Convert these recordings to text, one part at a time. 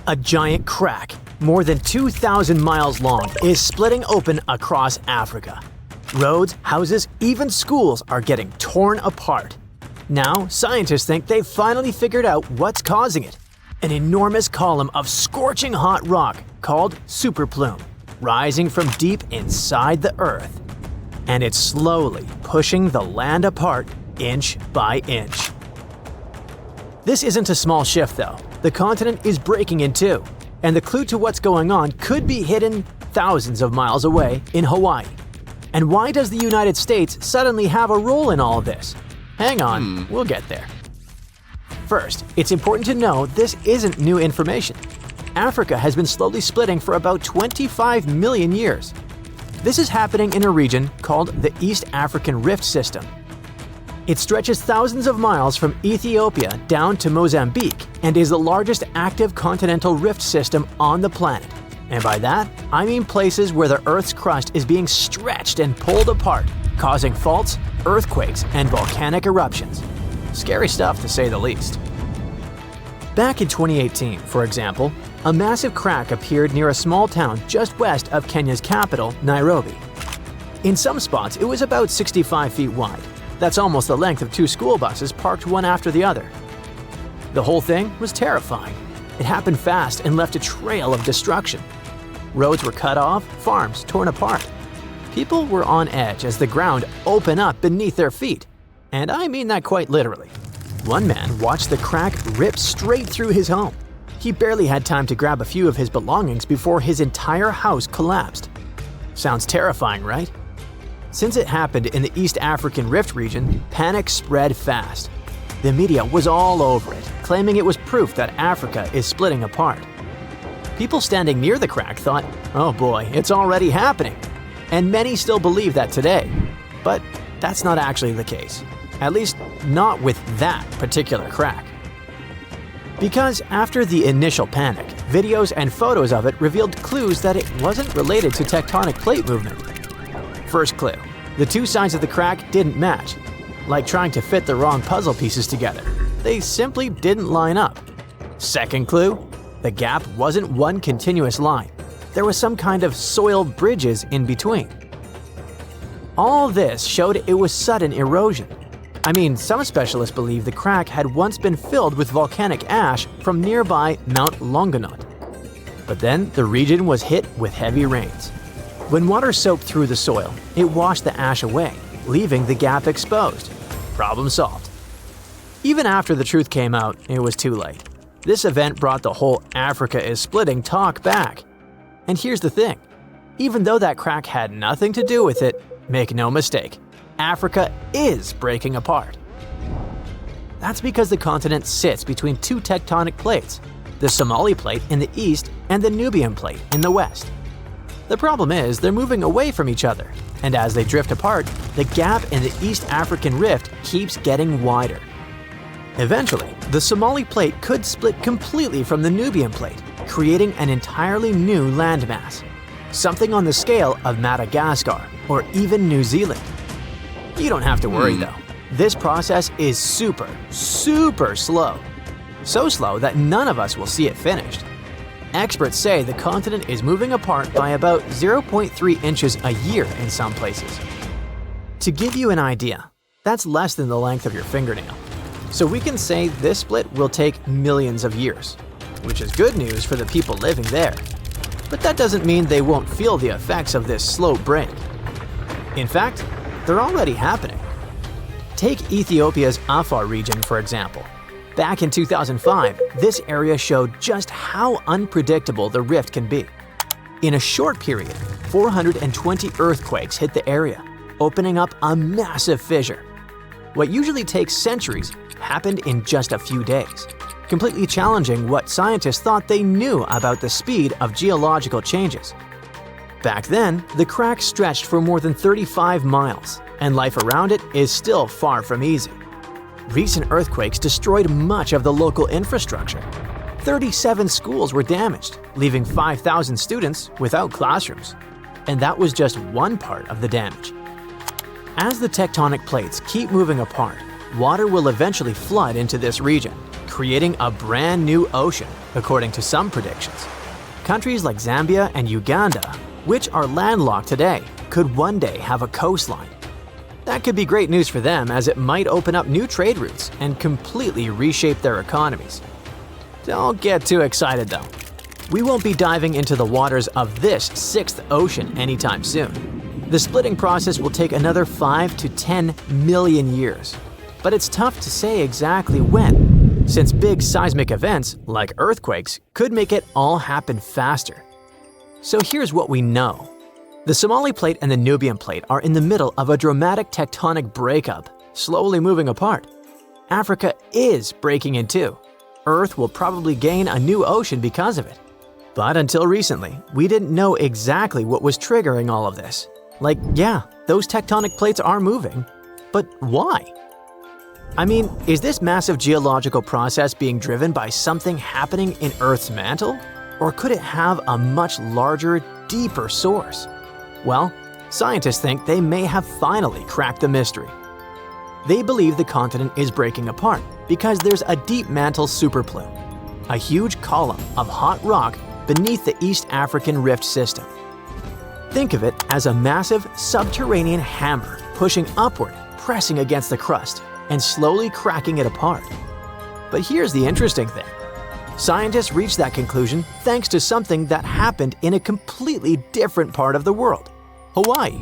A giant crack, more than 2,000 miles long, is splitting open across Africa. Roads, houses, even schools are getting torn apart. Now, scientists think they've finally figured out what's causing it. An enormous column of scorching hot rock called superplume, rising from deep inside the Earth. And it's slowly pushing the land apart inch by inch. This isn't a small shift though. The continent is breaking in two, and the clue to what's going on could be hidden thousands of miles away in Hawaii. And why does the United States suddenly have a role in all of this? Hang on, we'll get there. First, it's important to know this isn't new information. Africa has been slowly splitting for about 25 million years. This is happening in a region called the East African Rift System. It stretches thousands of miles from Ethiopia down to Mozambique and is the largest active continental rift system on the planet. And by that, I mean places where the Earth's crust is being stretched and pulled apart, causing faults, earthquakes, and volcanic eruptions. Scary stuff to say the least. Back in 2018, for example, a massive crack appeared near a small town just west of Kenya's capital, Nairobi. In some spots, it was about 65 feet wide. That's almost the length of two school buses parked one after the other. The whole thing was terrifying. It happened fast and left a trail of destruction. Roads were cut off, farms torn apart. People were on edge as the ground opened up beneath their feet. And I mean that quite literally. One man watched the crack rip straight through his home. He barely had time to grab a few of his belongings before his entire house collapsed. Sounds terrifying, right? Since it happened in the East African Rift region, panic spread fast. The media was all over it, claiming it was proof that Africa is splitting apart. People standing near the crack thought, oh boy, it's already happening. And many still believe that today. But that's not actually the case. At least not with that particular crack. Because after the initial panic, videos and photos of it revealed clues that it wasn't related to tectonic plate movement. First clue, the two sides of the crack didn't match. Like trying to fit the wrong puzzle pieces together. They simply didn't line up. Second clue, the gap wasn't one continuous line. There was some kind of soiled bridges in between. All this showed it was sudden erosion. I mean, some specialists believe the crack had once been filled with volcanic ash from nearby Mount Longonot. But then the region was hit with heavy rains. When water soaked through the soil, it washed the ash away, leaving the gap exposed. Problem solved. Even after the truth came out, it was too late. This event brought the whole Africa is splitting talk back. And here's the thing. Even though that crack had nothing to do with it, make no mistake, Africa is breaking apart. That's because the continent sits between two tectonic plates, the Somali plate in the east and the Nubian plate in the west. The problem is they're moving away from each other, and as they drift apart, the gap in the East African Rift keeps getting wider. Eventually, the Somali plate could split completely from the Nubian plate, creating an entirely new landmass, something on the scale of Madagascar or even New Zealand. You don't have to worry though. This process is super slow. So slow that none of us will see it finished. Experts say the continent is moving apart by about 0.3 inches a year in some places. To give you an idea, that's less than the length of your fingernail. So we can say this split will take millions of years, which is good news for the people living there. But that doesn't mean they won't feel the effects of this slow break. In fact, they're already happening. Take Ethiopia's Afar region, for example. Back in 2005, this area showed just how unpredictable the rift can be. In a short period, 420 earthquakes hit the area, opening up a massive fissure. What usually takes centuries happened in just a few days, completely challenging what scientists thought they knew about the speed of geological changes. Back then, the crack stretched for more than 35 miles, and life around it is still far from easy. Recent earthquakes destroyed much of the local infrastructure. 37 schools were damaged, leaving 5,000 students without classrooms. And that was just one part of the damage. As the tectonic plates keep moving apart, water will eventually flood into this region, creating a brand new ocean according to some predictions. Countries like Zambia and Uganda, which are landlocked today, could one day have a coastline. That could be great news for them, as it might open up new trade routes and completely reshape their economies. Don't get too excited though. We won't be diving into the waters of this sixth ocean anytime soon. The splitting process will take another 5 to 10 million years. But it's tough to say exactly when, since big seismic events, like earthquakes, could make it all happen faster. So here's what we know. The Somali Plate and the Nubian Plate are in the middle of a dramatic tectonic breakup, slowly moving apart. Africa is breaking in two. Earth will probably gain a new ocean because of it. But until recently, we didn't know exactly what was triggering all of this. Like, yeah, those tectonic plates are moving, but why? I mean, is this massive geological process being driven by something happening in Earth's mantle? Or could it have a much larger, deeper source? Well, scientists think they may have finally cracked the mystery. They believe the continent is breaking apart because there's a deep mantle superplume, a huge column of hot rock beneath the East African Rift System. Think of it as a massive subterranean hammer pushing upward, pressing against the crust, and slowly cracking it apart. But here's the interesting thing. Scientists reached that conclusion thanks to something that happened in a completely different part of the world, Hawaii.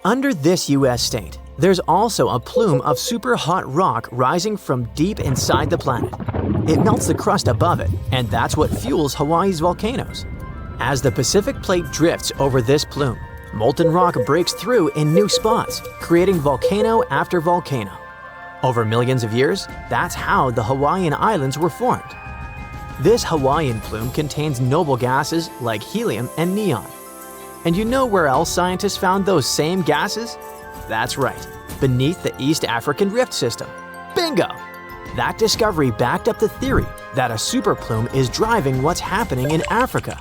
Under this US state, there's also a plume of super hot rock rising from deep inside the planet. It melts the crust above it, and that's what fuels Hawaii's volcanoes. As the Pacific Plate drifts over this plume, molten rock breaks through in new spots, creating volcano after volcano. Over millions of years, that's how the Hawaiian Islands were formed. This Hawaiian plume contains noble gases like helium and neon. And you know where else scientists found those same gases? That's right, beneath the East African Rift System. Bingo! That discovery backed up the theory that a superplume is driving what's happening in Africa.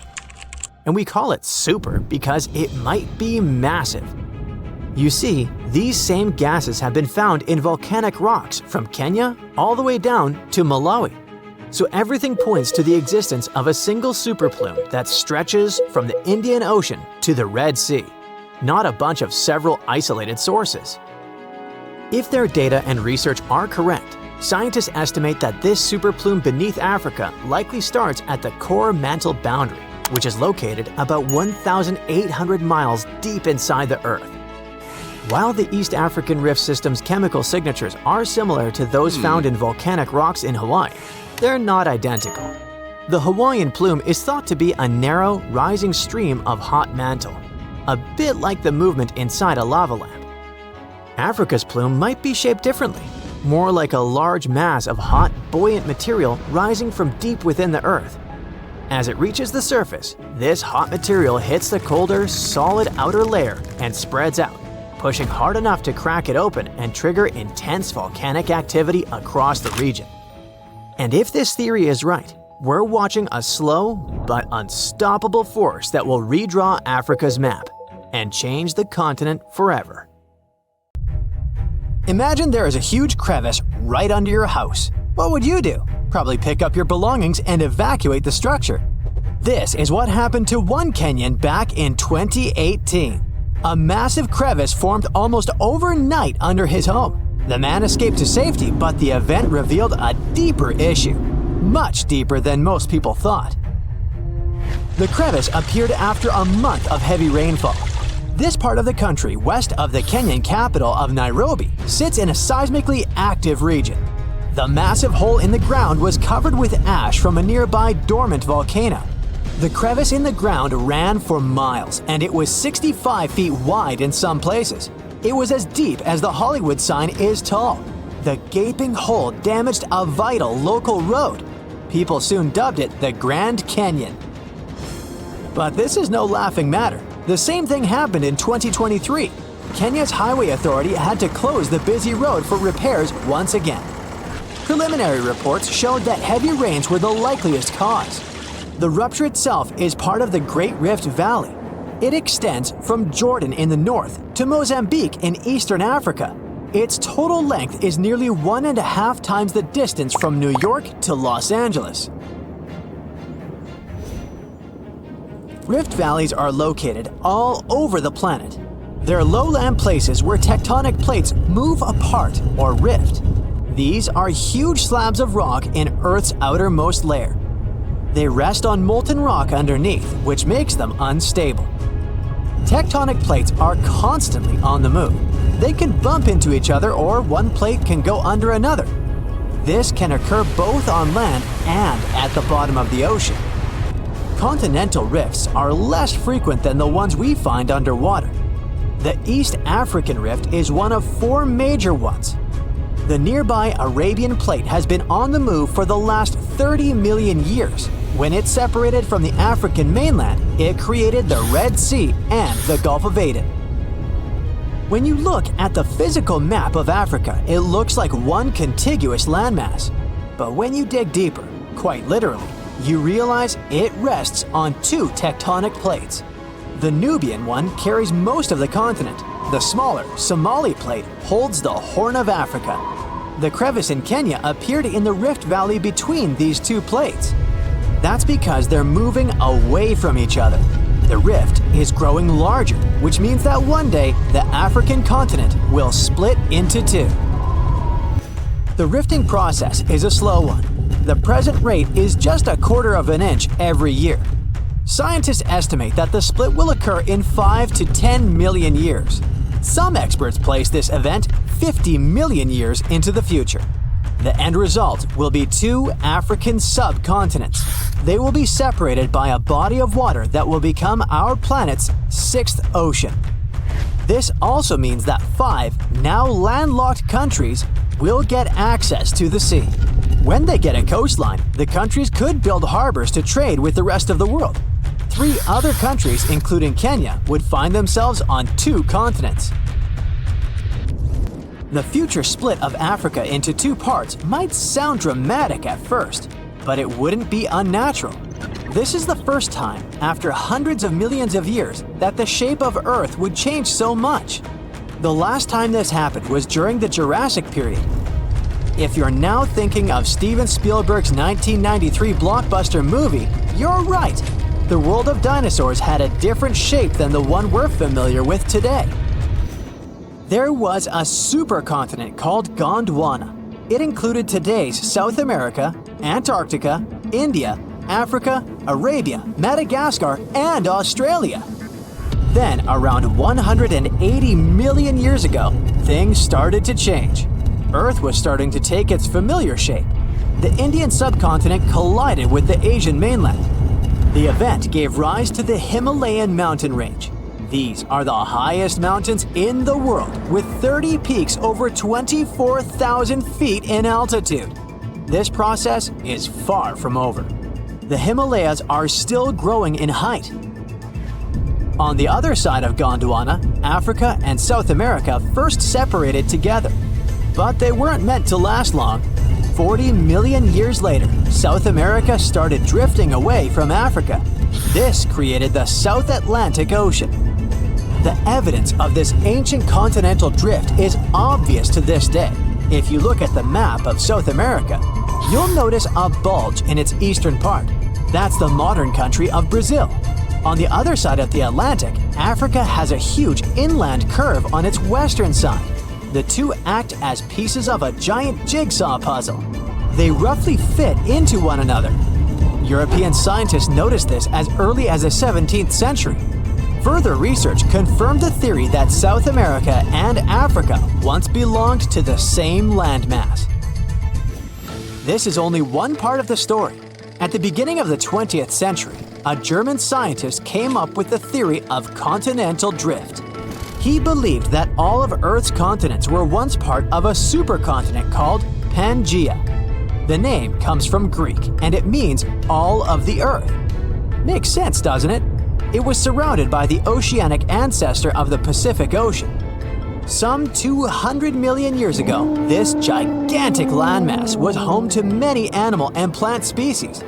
And we call it super because it might be massive. You see, these same gases have been found in volcanic rocks from Kenya all the way down to Malawi. So everything points to the existence of a single superplume that stretches from the Indian Ocean to the Red Sea, not a bunch of several isolated sources. If their data and research are correct, scientists estimate that this superplume beneath Africa likely starts at the core mantle boundary, which is located about 1,800 miles deep inside the Earth. While the East African Rift System's chemical signatures are similar to those found in volcanic rocks in Hawaii, they're not identical. The Hawaiian plume is thought to be a narrow, rising stream of hot mantle, a bit like the movement inside a lava lamp. Africa's plume might be shaped differently, more like a large mass of hot, buoyant material rising from deep within the Earth. As it reaches the surface, this hot material hits the colder, solid outer layer and spreads out, pushing hard enough to crack it open and trigger intense volcanic activity across the region. And if this theory is right, we're watching a slow but unstoppable force that will redraw Africa's map and change the continent forever. Imagine there is a huge crevice right under your house. What would you do? Probably pick up your belongings and evacuate the structure. This is what happened to one Kenyan back in 2018. A massive crevice formed almost overnight under his home. The man escaped to safety, but the event revealed a deeper issue, much deeper than most people thought. The crevice appeared after a month of heavy rainfall. This part of the country west of the Kenyan capital of Nairobi sits in a seismically active region. The massive hole in the ground was covered with ash from a nearby dormant volcano. The crevice in the ground ran for miles, and it was 65 feet wide in some places. It was as deep as the Hollywood sign is tall. The gaping hole damaged a vital local road. People soon dubbed it the Grand Canyon. But this is no laughing matter. The same thing happened in 2023. Kenya's highway authority had to close the busy road for repairs once again. Preliminary reports showed that heavy rains were the likeliest cause. The rupture itself is part of the Great Rift Valley. It extends from Jordan in the north to Mozambique in eastern Africa. Its total length is nearly 1.5 times the distance from New York to Los Angeles. Rift valleys are located all over the planet. They're lowland places where tectonic plates move apart or rift. These are huge slabs of rock in Earth's outermost layer. They rest on molten rock underneath, which makes them unstable. Tectonic plates are constantly on the move. They can bump into each other, or one plate can go under another. This can occur both on land and at the bottom of the ocean. Continental rifts are less frequent than the ones we find underwater. The East African Rift is one of 4 major ones. The nearby Arabian Plate has been on the move for the last 30 million years. When it separated from the African mainland, it created the Red Sea and the Gulf of Aden. When you look at the physical map of Africa, it looks like one contiguous landmass. But when you dig deeper, quite literally, you realize it rests on 2 tectonic plates. The Nubian one carries most of the continent. The smaller Somali plate holds the Horn of Africa. The crevice in Kenya appeared in the rift valley between these 2 plates. That's because they're moving away from each other. The rift is growing larger, which means that one day the African continent will split into 2. The rifting process is a slow one. The present rate is just 1/4 of an inch every year. Scientists estimate that the split will occur in 5 to 10 million years. Some experts place this event 50 million years into the future. The end result will be 2 African subcontinents. They will be separated by a body of water that will become our planet's 6th ocean. This also means that 5 now landlocked countries will get access to the sea. When they get a coastline, the countries could build harbors to trade with the rest of the world. 3 other countries, including Kenya, would find themselves on 2 continents. The future split of Africa into 2 parts might sound dramatic at first, but it wouldn't be unnatural. This is the first time, after hundreds of millions of years, that the shape of Earth would change so much. The last time this happened was during the Jurassic period. If you're now thinking of Steven Spielberg's 1993 blockbuster movie, you're right. The world of dinosaurs had a different shape than the one we're familiar with today. There was a supercontinent called Gondwana. It included today's South America, Antarctica, India, Africa, Arabia, Madagascar, and Australia. Then, around 180 million years ago, things started to change. Earth was starting to take its familiar shape. The Indian subcontinent collided with the Asian mainland. The event gave rise to the Himalayan mountain range. These are the highest mountains in the world, with 30 peaks over 24,000 feet in altitude. This process is far from over. The Himalayas are still growing in height. On the other side of Gondwana, Africa and South America first separated together. But they weren't meant to last long. 40 million years later, South America started drifting away from Africa. This created the South Atlantic Ocean. The evidence of this ancient continental drift is obvious to this day. If you look at the map of South America, you'll notice a bulge in its eastern part. That's the modern country of Brazil. On the other side of the Atlantic, Africa has a huge inland curve on its western side. The 2 act as pieces of a giant jigsaw puzzle. They roughly fit into one another. European scientists noticed this as early as the 17th century. Further research confirmed the theory that South America and Africa once belonged to the same landmass. This is only one part of the story. At the beginning of the 20th century, a German scientist came up with the theory of continental drift. He believed that all of Earth's continents were once part of a supercontinent called Pangaea. The name comes from Greek, and it means all of the Earth. Makes sense, doesn't it? It was surrounded by the oceanic ancestor of the Pacific Ocean. Some 200 million years ago, this gigantic landmass was home to many animal and plant species.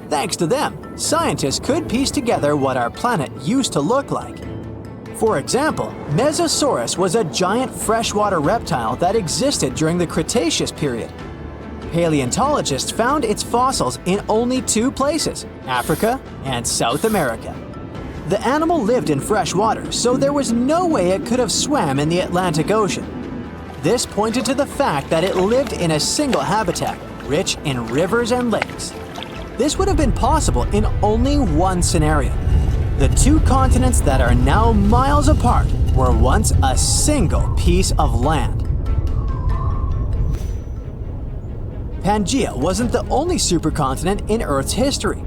Thanks to them, scientists could piece together what our planet used to look like. For example, Mesosaurus was a giant freshwater reptile that existed during the Cretaceous period. Paleontologists found its fossils in only 2 places, Africa and South America. The animal lived in fresh water, so there was no way it could have swam in the Atlantic Ocean. This pointed to the fact that it lived in a single habitat, rich in rivers and lakes. This would have been possible in only one scenario. The two continents that are now miles apart were once a single piece of land. Pangaea wasn't the only supercontinent in Earth's history.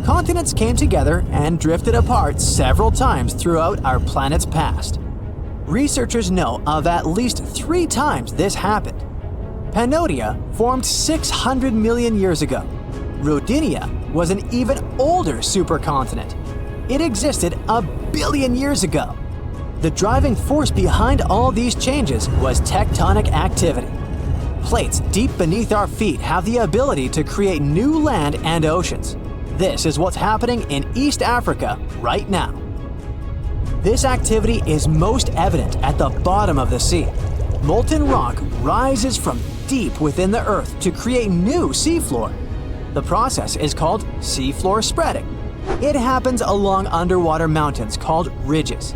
Continents came together and drifted apart several times throughout our planet's past. Researchers know of at least 3 times this happened. Pannonia formed 600 million years ago. Rodinia was an even older supercontinent. It existed a billion years ago. The driving force behind all these changes was tectonic activity. Plates deep beneath our feet have the ability to create new land and oceans. This is what's happening in East Africa right now. This activity is most evident at the bottom of the sea. Molten rock rises from deep within the Earth to create new seafloor. The process is called seafloor spreading. It happens along underwater mountains called ridges.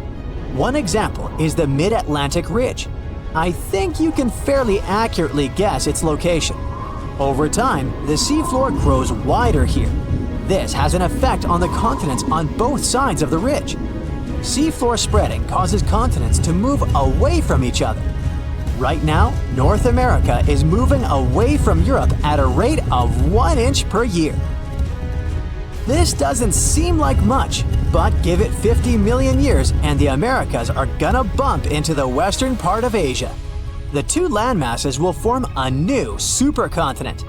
One example is the Mid-Atlantic Ridge. I think you can fairly accurately guess its location. Over time, the seafloor grows wider here. This has an effect on the continents on both sides of the ridge. Seafloor spreading causes continents to move away from each other. Right now, North America is moving away from Europe at a rate of 1 inch per year. This doesn't seem like much, but give it 50 million years and the Americas are gonna bump into the western part of Asia. The two landmasses will form a new supercontinent.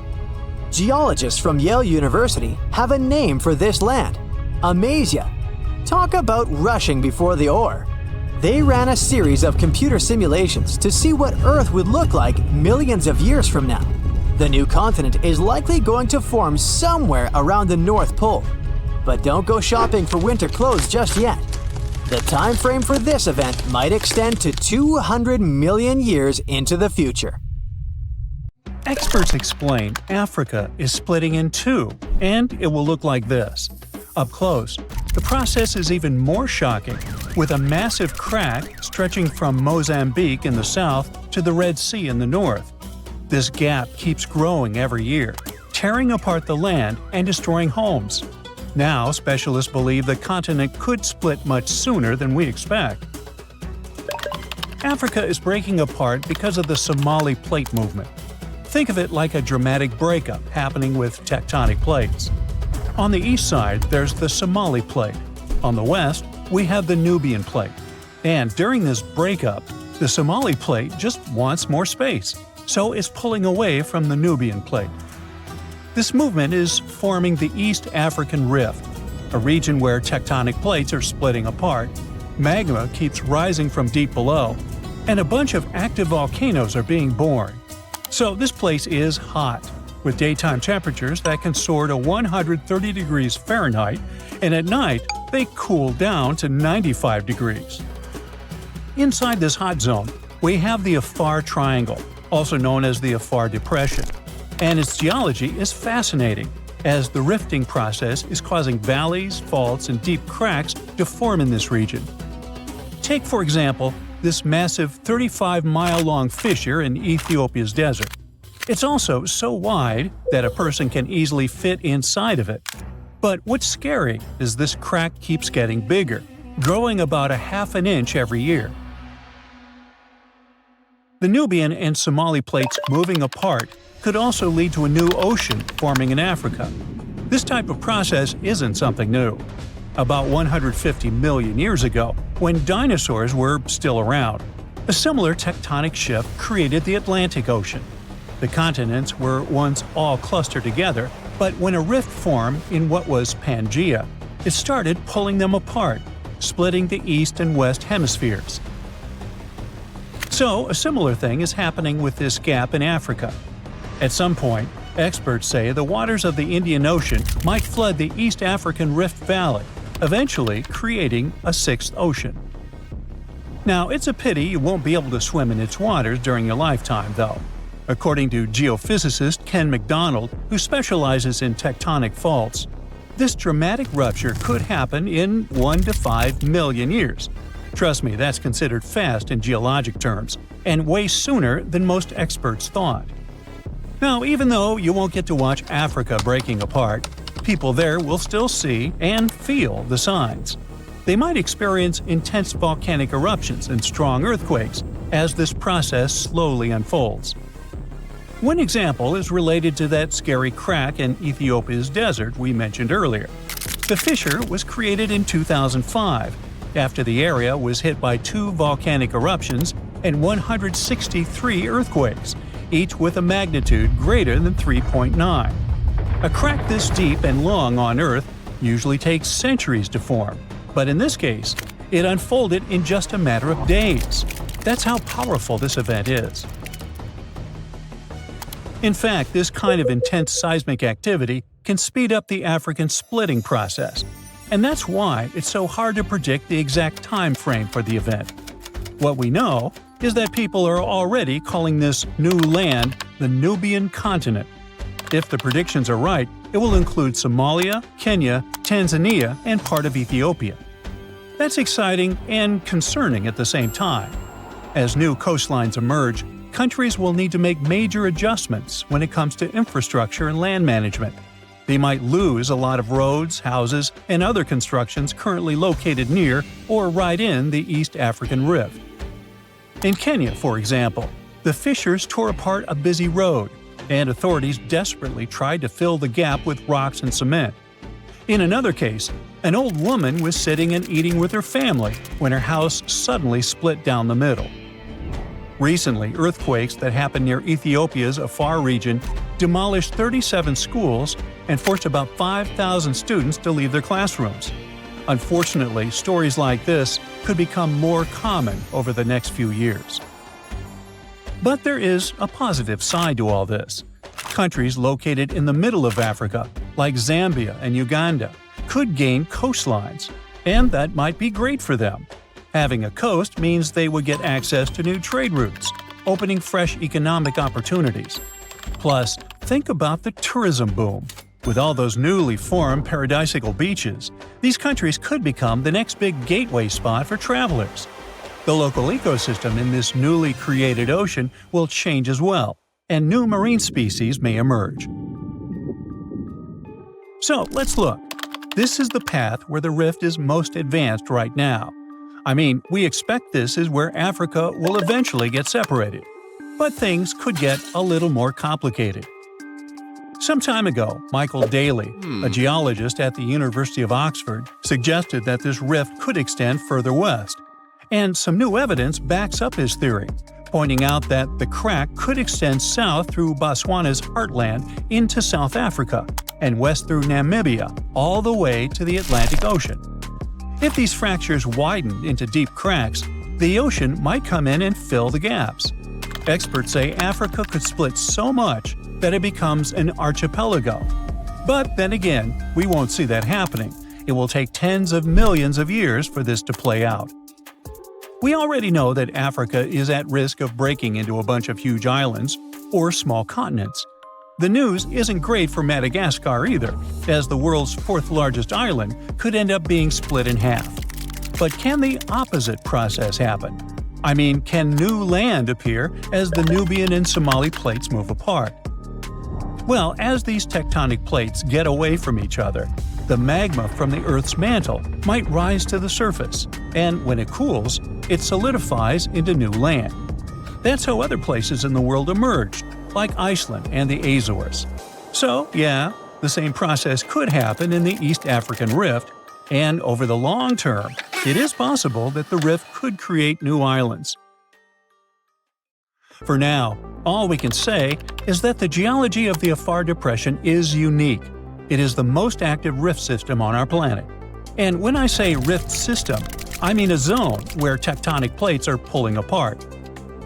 Geologists from Yale University have a name for this land: Amasia. Talk about rushing before the ore. They ran a series of computer simulations to see what Earth would look like millions of years from now. The new continent is likely going to form somewhere around the North Pole. But don't go shopping for winter clothes just yet. The time frame for this event might extend to 200 million years into the future. Experts explain Africa is splitting in two, and it will look like this. Up close, the process is even more shocking, with a massive crack stretching from Mozambique in the south to the Red Sea in the north. This gap keeps growing every year, tearing apart the land and destroying homes. Now, specialists believe the continent could split much sooner than we expect. Africa is breaking apart because of the Somali Plate movement. Think of it like a dramatic breakup happening with tectonic plates. On the east side, there's the Somali Plate. On the west, we have the Nubian Plate. And during this breakup, the Somali Plate just wants more space, so it's pulling away from the Nubian Plate. This movement is forming the East African Rift, a region where tectonic plates are splitting apart, magma keeps rising from deep below, and a bunch of active volcanoes are being born. So this place is hot, with daytime temperatures that can soar to 130 degrees Fahrenheit, and at night they cool down to 95 degrees. Inside this hot zone, we have the Afar Triangle, also known as the Afar Depression. And its geology is fascinating, as the rifting process is causing valleys, faults, and deep cracks to form in this region. Take, for example, this massive 35-mile-long fissure in Ethiopia's desert. It's also so wide that a person can easily fit inside of it. But what's scary is this crack keeps getting bigger, growing about 1/2 inch every year. The Nubian and Somali plates moving apart could also lead to a new ocean forming in Africa. This type of process isn't something new. About 150 million years ago, when dinosaurs were still around, a similar tectonic shift created the Atlantic Ocean. The continents were once all clustered together, but when a rift formed in what was Pangaea, it started pulling them apart, splitting the east and west hemispheres. So, a similar thing is happening with this gap in Africa. At some point, experts say the waters of the Indian Ocean might flood the East African Rift Valley, eventually creating a sixth ocean. Now, it's a pity you won't be able to swim in its waters during your lifetime, though. According to geophysicist Ken McDonald, who specializes in tectonic faults, This dramatic rupture could happen in 1 to 5 million years. Trust me, that's considered fast in geologic terms, and way sooner than most experts thought. Now, even though you won't get to watch Africa breaking apart, people there will still see and feel the signs. They might experience intense volcanic eruptions and strong earthquakes as this process slowly unfolds. One example is related to that scary crack in Ethiopia's desert we mentioned earlier. The fissure was created in 2005, after the area was hit by 2 volcanic eruptions and 163 earthquakes, each with a magnitude greater than 3.9. A crack this deep and long on Earth usually takes centuries to form, but in this case, it unfolded in just a matter of days. That's how powerful this event is. In fact, this kind of intense seismic activity can speed up the African splitting process, and that's why it's so hard to predict the exact time frame for the event. What we know is that people are already calling this new land the Nubian continent. If the predictions are right, it will include Somalia, Kenya, Tanzania, and part of Ethiopia. That's exciting and concerning at the same time. As new coastlines emerge, countries will need to make major adjustments when it comes to infrastructure and land management. They might lose a lot of roads, houses, and other constructions currently located near or right in the East African Rift. In Kenya, for example, the fissures tore apart a busy road, and authorities desperately tried to fill the gap with rocks and cement. In another case, an old woman was sitting and eating with her family when her house suddenly split down the middle. Recently, earthquakes that happened near Ethiopia's Afar region demolished 37 schools and forced about 5,000 students to leave their classrooms. Unfortunately, stories like this could become more common over the next few years. But there is a positive side to all this. Countries located in the middle of Africa, like Zambia and Uganda, could gain coastlines, and that might be great for them. Having a coast means they would get access to new trade routes, opening fresh economic opportunities. Plus, think about the tourism boom. With all those newly formed paradisical beaches, these countries could become the next big gateway spot for travelers. The local ecosystem in this newly created ocean will change as well, and new marine species may emerge. So, let's look. This is the path where the rift is most advanced right now. I mean, we expect this is where Africa will eventually get separated. But things could get a little more complicated. Some time ago, Michael Daly, a geologist at the University of Oxford, suggested that this rift could extend further west. And some new evidence backs up his theory, pointing out that the crack could extend south through Botswana's heartland into South Africa and west through Namibia, all the way to the Atlantic Ocean. If these fractures widened into deep cracks, the ocean might come in and fill the gaps. Experts say Africa could split so much that it becomes an archipelago. But then again, we won't see that happening. It will take tens of millions of years for this to play out. We already know that Africa is at risk of breaking into a bunch of huge islands or small continents. The news isn't great for Madagascar either, as the world's 4th largest island could end up being split in half. But can the opposite process happen? I mean, can new land appear as the Nubian and Somali plates move apart? Well, as these tectonic plates get away from each other, the magma from the Earth's mantle might rise to the surface, and when it cools, it solidifies into new land. That's how other places in the world emerged, like Iceland and the Azores. So, yeah, the same process could happen in the East African Rift, and over the long term, it is possible that the rift could create new islands. For now, all we can say is that the geology of the Afar Depression is unique. It is the most active rift system on our planet. And when I say rift system, I mean a zone where tectonic plates are pulling apart.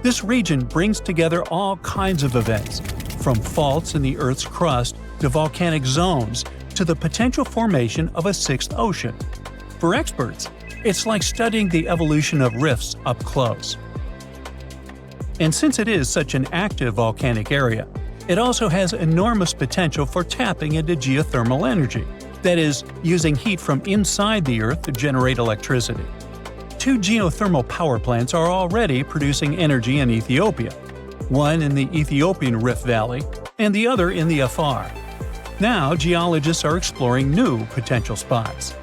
This region brings together all kinds of events, from faults in the Earth's crust to volcanic zones to the potential formation of a 6th ocean. For experts, it's like studying the evolution of rifts up close. And since it is such an active volcanic area, it also has enormous potential for tapping into geothermal energy. that is, using heat from inside the Earth to generate electricity. 2 geothermal power plants are already producing energy in Ethiopia, one in the Ethiopian Rift Valley and the other in the Afar. Now, geologists are exploring new potential spots.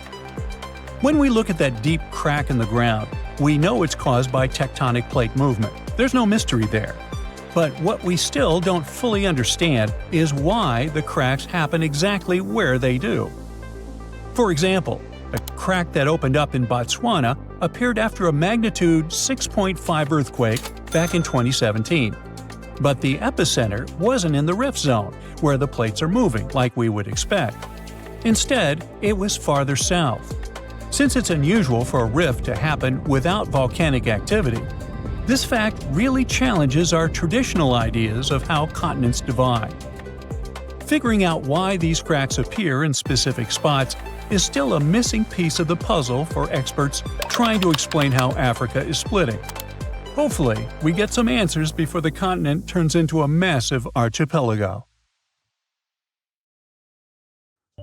When we look at that deep crack in the ground, we know it's caused by tectonic plate movement. There's no mystery there. But what we still don't fully understand is why the cracks happen exactly where they do. For example, a crack that opened up in Botswana appeared after a magnitude 6.5 earthquake back in 2017. But the epicenter wasn't in the rift zone, where the plates are moving like we would expect. Instead, it was farther south. Since it's unusual for a rift to happen without volcanic activity, this fact really challenges our traditional ideas of how continents divide. Figuring out why these cracks appear in specific spots is still a missing piece of the puzzle for experts trying to explain how Africa is splitting. Hopefully, we get some answers before the continent turns into a massive archipelago.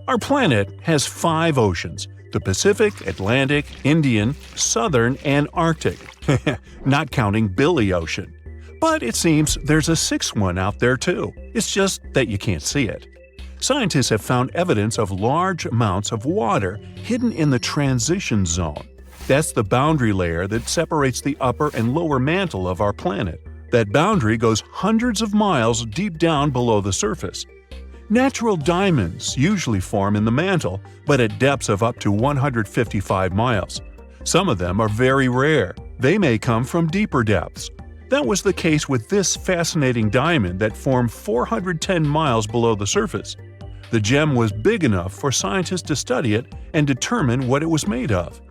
Our planet has 5 oceans: the Pacific, Atlantic, Indian, Southern, and Arctic, not counting Billy Ocean. But it seems there's a 6th one out there too. It's just that you can't see it. Scientists have found evidence of large amounts of water hidden in the transition zone. That's the boundary layer that separates the upper and lower mantle of our planet. That boundary goes hundreds of miles deep down below the surface. Natural diamonds usually form in the mantle, but at depths of up to 155 miles. Some of them are very rare. They may come from deeper depths. That was the case with this fascinating diamond that formed 410 miles below the surface. The gem was big enough for scientists to study it and determine what it was made of.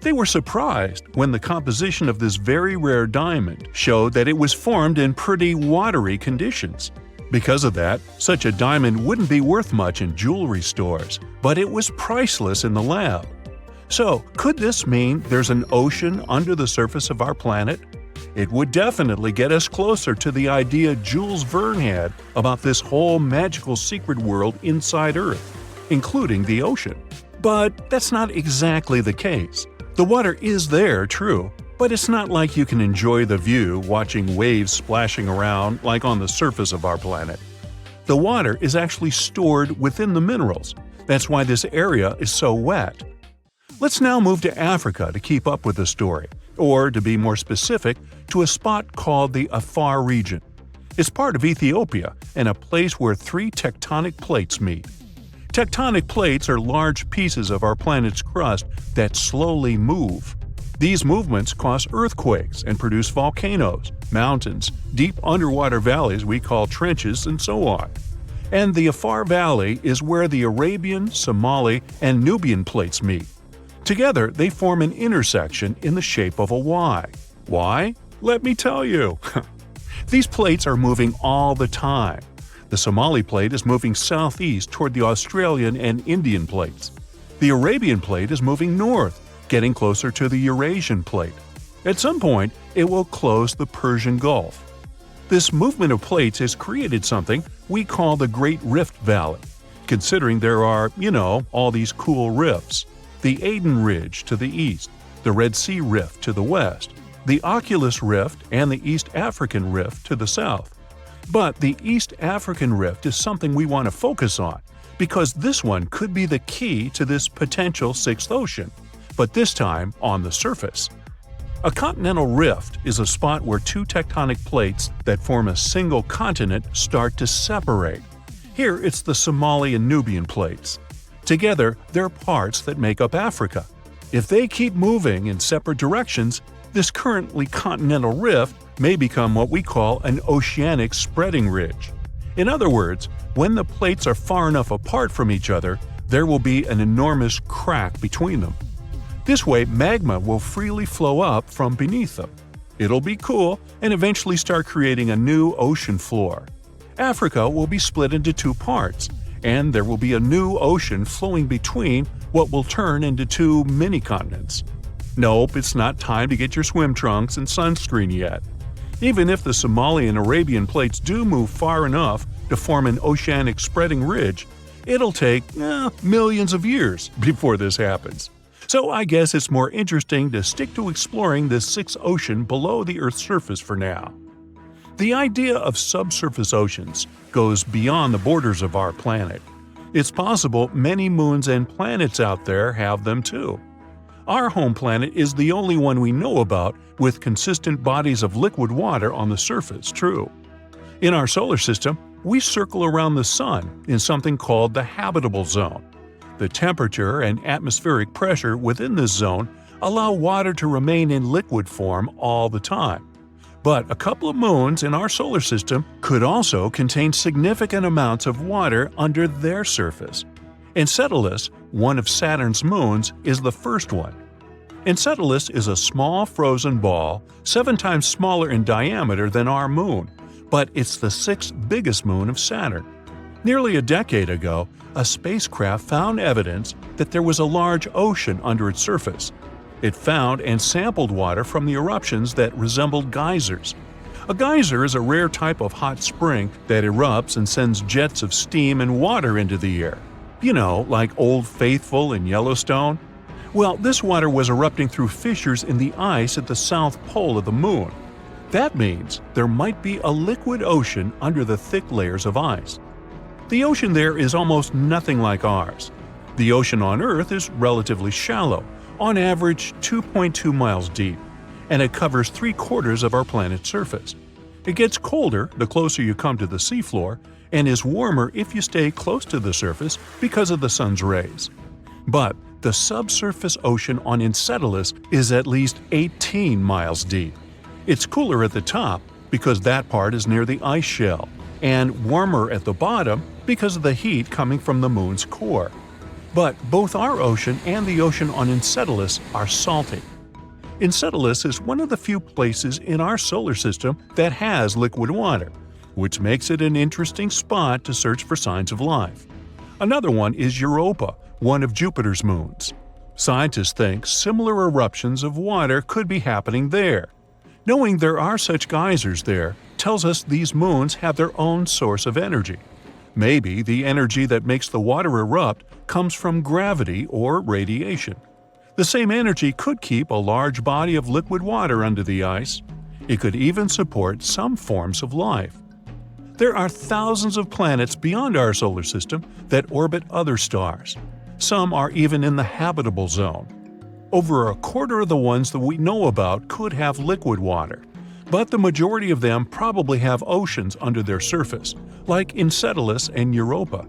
They were surprised when the composition of this very rare diamond showed that it was formed in pretty watery conditions. Because of that, such a diamond wouldn't be worth much in jewelry stores, but it was priceless in the lab. So, could this mean there's an ocean under the surface of our planet? It would definitely get us closer to the idea Jules Verne had about this whole magical secret world inside Earth, including the ocean. But that's not exactly the case. The water is there, true, but it's not like you can enjoy the view watching waves splashing around like on the surface of our planet. The water is actually stored within the minerals. That's why this area is so wet. Let's now move to Africa to keep up with the story, or to be more specific, to a spot called the Afar region. It's part of Ethiopia and a place where 3 tectonic plates meet. Tectonic plates are large pieces of our planet's crust that slowly move. These movements cause earthquakes and produce volcanoes, mountains, deep underwater valleys we call trenches, and so on. And the Afar Valley is where the Arabian, Somali, and Nubian plates meet. Together, they form an intersection in the shape of a Y. Why? Let me tell you. These plates are moving all the time. The Somali plate is moving southeast toward the Australian and Indian plates. The Arabian plate is moving north, getting closer to the Eurasian plate. At some point, it will close the Persian Gulf. This movement of plates has created something we call the Great Rift Valley, considering there are, all these cool rifts. The Aden Ridge to the east, the Red Sea Rift to the west, the Oculus Rift and the East African Rift to the south. But the East African Rift is something we want to focus on, because this one could be the key to this potential 6th ocean, but this time on the surface. A continental rift is a spot where 2 tectonic plates that form a single continent start to separate. Here it's the Somali and Nubian plates. Together, they're parts that make up Africa. If they keep moving in separate directions, this currently continental rift may become what we call an oceanic spreading ridge. In other words, when the plates are far enough apart from each other, there will be an enormous crack between them. This way, magma will freely flow up from beneath them. It'll be cool and eventually start creating a new ocean floor. Africa will be split into 2 parts, and there will be a new ocean flowing between what will turn into 2 mini-continents. Nope, it's not time to get your swim trunks and sunscreen yet. Even if the Somali and Arabian plates do move far enough to form an oceanic spreading ridge, It'll take millions of years before this happens. So I guess it's more interesting to stick to exploring the sixth ocean below the Earth's surface for now. The idea of subsurface oceans goes beyond the borders of our planet. It's possible many moons and planets out there have them too. Our home planet is the only one we know about with consistent bodies of liquid water on the surface, true. In our solar system, we circle around the Sun in something called the habitable zone. The temperature and atmospheric pressure within this zone allow water to remain in liquid form all the time. But a couple of moons in our solar system could also contain significant amounts of water under their surface. Enceladus, one of Saturn's moons, is the first one. Enceladus is a small frozen ball, 7 times smaller in diameter than our moon, but it's the 6th biggest moon of Saturn. Nearly a decade ago, a spacecraft found evidence that there was a large ocean under its surface. It found and sampled water from the eruptions that resembled geysers. A geyser is a rare type of hot spring that erupts and sends jets of steam and water into the air. You know, like Old Faithful in Yellowstone? Well, this water was erupting through fissures in the ice at the south pole of the moon. That means there might be a liquid ocean under the thick layers of ice. The ocean there is almost nothing like ours. The ocean on Earth is relatively shallow, on average 2.2 miles deep, and it covers 3/4 of our planet's surface. It gets colder the closer you come to the seafloor, and is warmer if you stay close to the surface because of the sun's rays. But the subsurface ocean on Enceladus is at least 18 miles deep. It's cooler at the top because that part is near the ice shell, and warmer at the bottom because of the heat coming from the moon's core. But both our ocean and the ocean on Enceladus are salty. Enceladus is one of the few places in our solar system that has liquid water, which makes it an interesting spot to search for signs of life. Another one is Europa, one of Jupiter's moons. Scientists think similar eruptions of water could be happening there. Knowing there are such geysers there tells us these moons have their own source of energy. Maybe the energy that makes the water erupt comes from gravity or radiation. The same energy could keep a large body of liquid water under the ice. It could even support some forms of life. There are thousands of planets beyond our solar system that orbit other stars. Some are even in the habitable zone. Over 1/4 of the ones that we know about could have liquid water, but the majority of them probably have oceans under their surface, like Enceladus and Europa.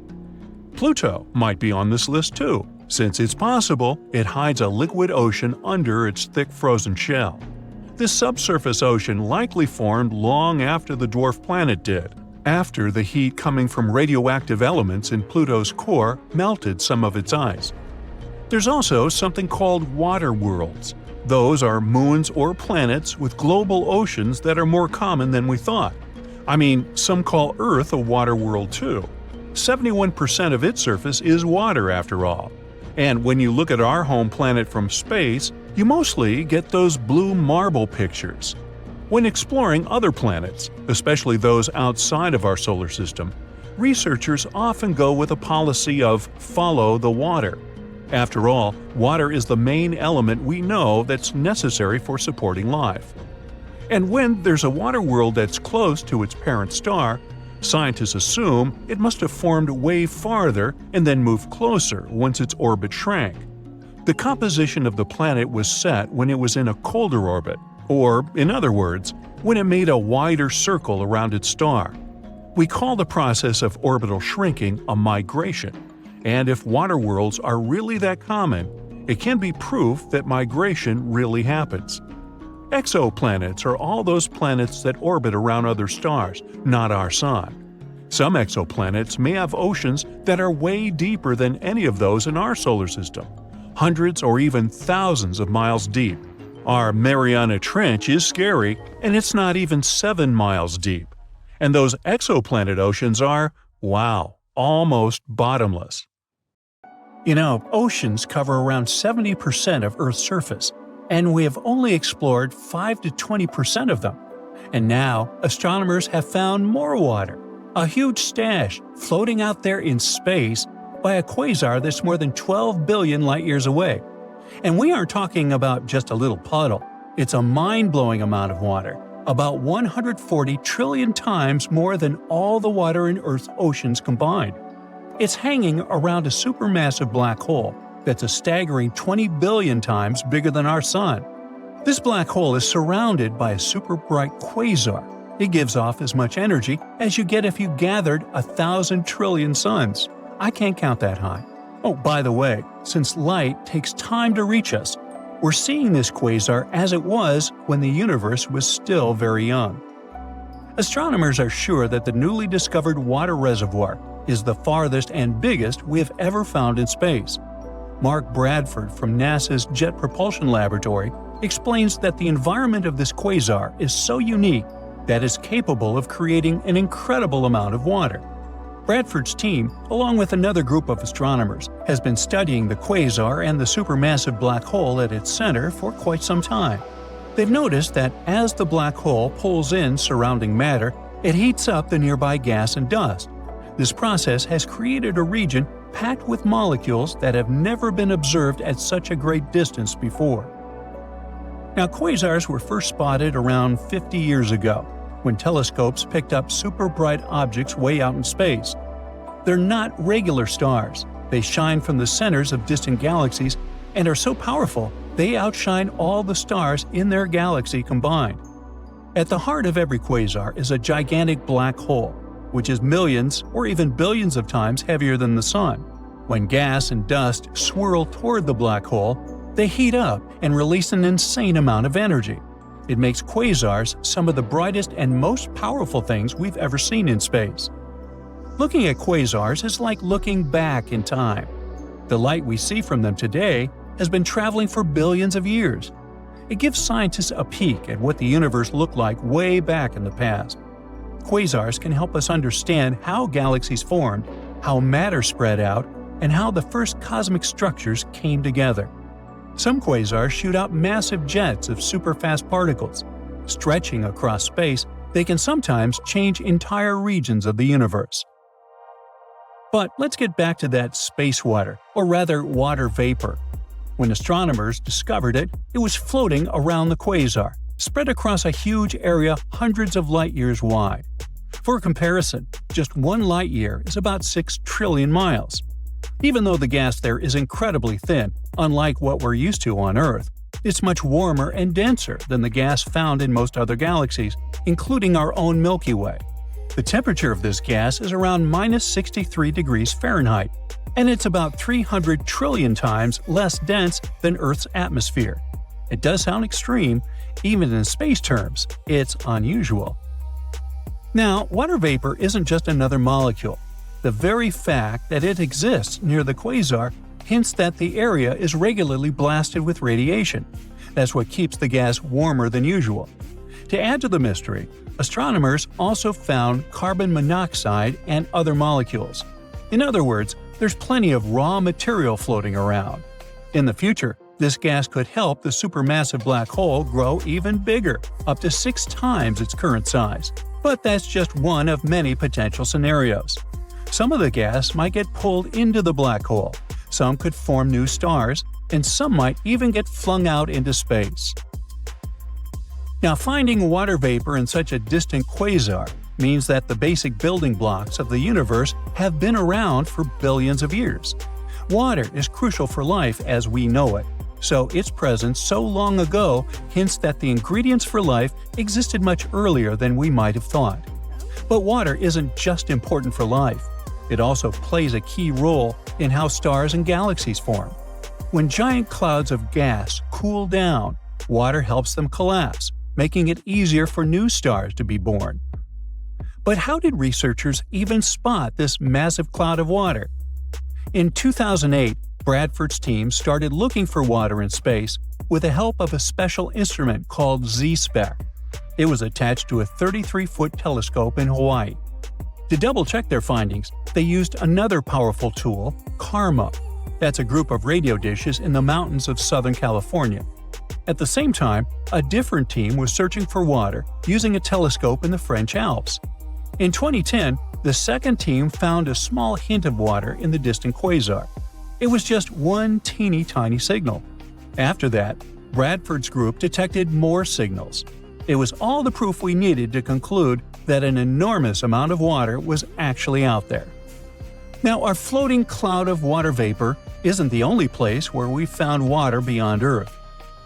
Pluto might be on this list too, since it's possible it hides a liquid ocean under its thick frozen shell. This subsurface ocean likely formed long after the dwarf planet did, after the heat coming from radioactive elements in Pluto's core melted some of its ice. There's also something called water worlds. Those are moons or planets with global oceans that are more common than we thought. I mean, some call Earth a water world too. 71% of its surface is water after all. And when you look at our home planet from space, you mostly get those blue marble pictures. When exploring other planets, especially those outside of our solar system, researchers often go with a policy of follow the water. After all, water is the main element we know that's necessary for supporting life. And when there's a water world that's close to its parent star, scientists assume it must have formed way farther and then moved closer once its orbit shrank. The composition of the planet was set when it was in a colder orbit, or, in other words, when it made a wider circle around its star. We call the process of orbital shrinking a migration, and if water worlds are really that common, it can be proof that migration really happens. Exoplanets are all those planets that orbit around other stars, not our Sun. Some exoplanets may have oceans that are way deeper than any of those in our solar system, hundreds or even thousands of miles deep. Our Mariana Trench is scary, and it's not even 7 miles deep. And those exoplanet oceans are, wow, almost bottomless. You know, oceans cover around 70% of Earth's surface, and we have only explored 5 to 20% of them. And now, astronomers have found more water, a huge stash floating out there in space by a quasar that's more than 12 billion light-years away. And we aren't talking about just a little puddle. It's a mind-blowing amount of water, about 140 trillion times more than all the water in Earth's oceans combined. It's hanging around a supermassive black hole that's a staggering 20 billion times bigger than our Sun. This black hole is surrounded by a super bright quasar. It gives off as much energy as you get if you gathered 1,000 trillion suns. I can't count that high. Oh, by the way, since light takes time to reach us, we're seeing this quasar as it was when the universe was still very young. Astronomers are sure that the newly discovered water reservoir is the farthest and biggest we have ever found in space. Mark Bradford from NASA's Jet Propulsion Laboratory explains that the environment of this quasar is so unique that it's capable of creating an incredible amount of water. Bradford's team, along with another group of astronomers, has been studying the quasar and the supermassive black hole at its center for quite some time. They've noticed that as the black hole pulls in surrounding matter, it heats up the nearby gas and dust. This process has created a region packed with molecules that have never been observed at such a great distance before. Now, quasars were first spotted around 50 years ago, when telescopes picked up super bright objects way out in space. They're not regular stars. They shine from the centers of distant galaxies and are so powerful they outshine all the stars in their galaxy combined. At the heart of every quasar is a gigantic black hole, which is millions or even billions of times heavier than the Sun. When gas and dust swirl toward the black hole, they heat up and release an insane amount of energy. It makes quasars some of the brightest and most powerful things we've ever seen in space. Looking at quasars is like looking back in time. The light we see from them today has been traveling for billions of years. It gives scientists a peek at what the universe looked like way back in the past. Quasars can help us understand how galaxies formed, how matter spread out, and how the first cosmic structures came together. Some quasars shoot out massive jets of superfast particles. Stretching across space, they can sometimes change entire regions of the universe. But let's get back to that space water, or rather water vapor. When astronomers discovered it, it was floating around the quasar, spread across a huge area hundreds of light-years wide. For comparison, just 1 light-year is about 6 trillion miles. Even though the gas there is incredibly thin, unlike what we're used to on Earth, it's much warmer and denser than the gas found in most other galaxies, including our own Milky Way. The temperature of this gas is around -63 degrees Fahrenheit, and it's about 300 trillion times less dense than Earth's atmosphere. It does sound extreme, even in space terms, it's unusual. Now, water vapor isn't just another molecule. The very fact that it exists near the quasar hints that the area is regularly blasted with radiation. That's what keeps the gas warmer than usual. To add to the mystery, astronomers also found carbon monoxide and other molecules. In other words, there's plenty of raw material floating around. In the future, this gas could help the supermassive black hole grow even bigger, up to 6 times its current size. But that's just one of many potential scenarios. Some of the gas might get pulled into the black hole, some could form new stars, and some might even get flung out into space. Now, finding water vapor in such a distant quasar means that the basic building blocks of the universe have been around for billions of years. Water is crucial for life as we know it, so its presence so long ago hints that the ingredients for life existed much earlier than we might have thought. But water isn't just important for life. It also plays a key role in how stars and galaxies form. When giant clouds of gas cool down, water helps them collapse, making it easier for new stars to be born. But how did researchers even spot this massive cloud of water? In 2008, Bradford's team started looking for water in space with the help of a special instrument called Z-spec. It was attached to a 33-foot telescope in Hawaii. To double-check their findings, they used another powerful tool, CARMA. That's a group of radio dishes in the mountains of Southern California. At the same time, a different team was searching for water using a telescope in the French Alps. In 2010, the second team found a small hint of water in the distant quasar. It was just one teeny tiny signal. After that, Bradford's group detected more signals. It was all the proof we needed to conclude that an enormous amount of water was actually out there. Now, our floating cloud of water vapor isn't the only place where we've found water beyond Earth.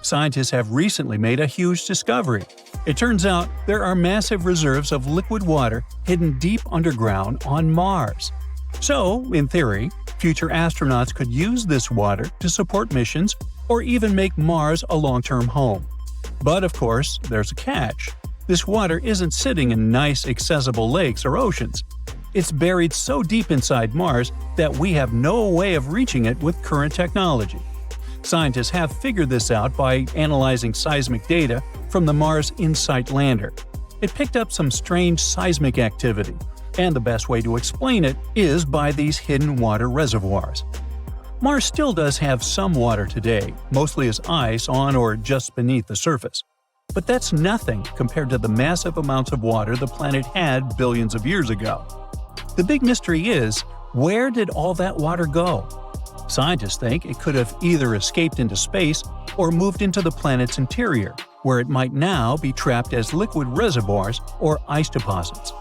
Scientists have recently made a huge discovery. It turns out there are massive reserves of liquid water hidden deep underground on Mars. So, in theory, future astronauts could use this water to support missions or even make Mars a long-term home. But of course, there's a catch. This water isn't sitting in nice, accessible lakes or oceans. It's buried so deep inside Mars that we have no way of reaching it with current technology. Scientists have figured this out by analyzing seismic data from the Mars InSight lander. It picked up some strange seismic activity, and the best way to explain it is by these hidden water reservoirs. Mars still does have some water today, mostly as ice on or just beneath the surface. But that's nothing compared to the massive amounts of water the planet had billions of years ago. The big mystery is, where did all that water go? Scientists think it could have either escaped into space or moved into the planet's interior, where it might now be trapped as liquid reservoirs or ice deposits.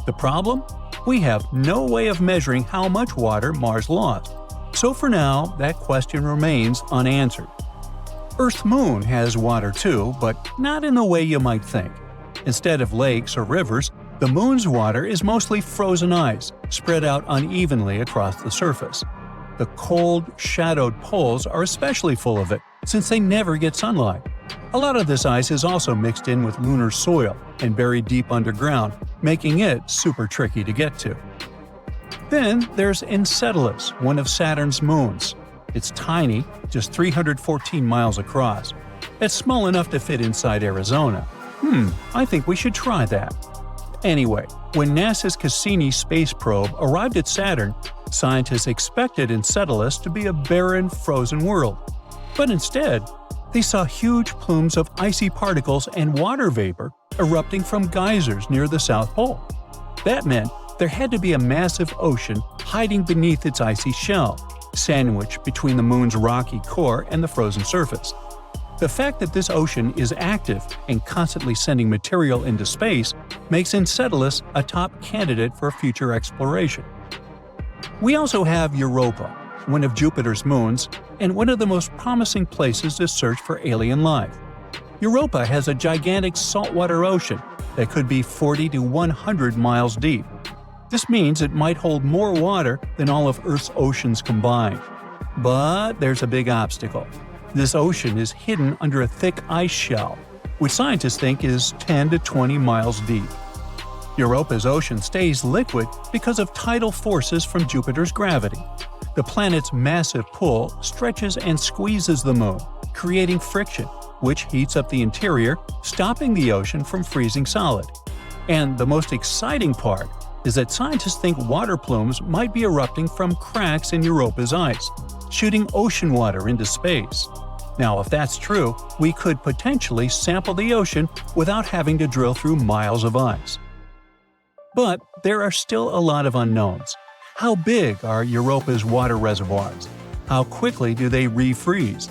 The problem? We have no way of measuring how much water Mars lost. So for now, that question remains unanswered. Earth's moon has water too, but not in the way you might think. Instead of lakes or rivers, the moon's water is mostly frozen ice, spread out unevenly across the surface. The cold, shadowed poles are especially full of it, since they never get sunlight. A lot of this ice is also mixed in with lunar soil and buried deep underground, making it super tricky to get to. Then there's Enceladus, one of Saturn's moons. It's tiny, just 314 miles across. It's small enough to fit inside Arizona. I think we should try that. Anyway, when NASA's Cassini space probe arrived at Saturn, scientists expected Enceladus to be a barren, frozen world. But instead, they saw huge plumes of icy particles and water vapor erupting from geysers near the South Pole. That meant there had to be a massive ocean hiding beneath its icy shell, sandwiched between the moon's rocky core and the frozen surface. The fact that this ocean is active and constantly sending material into space makes Enceladus a top candidate for future exploration. We also have Europa, one of Jupiter's moons, and one of the most promising places to search for alien life. Europa has a gigantic saltwater ocean that could be 40 to 100 miles deep. This means it might hold more water than all of Earth's oceans combined. But there's a big obstacle. This ocean is hidden under a thick ice shell, which scientists think is 10 to 20 miles deep. Europa's ocean stays liquid because of tidal forces from Jupiter's gravity. The planet's massive pull stretches and squeezes the moon, creating friction, which heats up the interior, stopping the ocean from freezing solid. And the most exciting part is that scientists think water plumes might be erupting from cracks in Europa's ice, shooting ocean water into space. Now, if that's true, we could potentially sample the ocean without having to drill through miles of ice. But there are still a lot of unknowns. How big are Europa's water reservoirs? How quickly do they refreeze?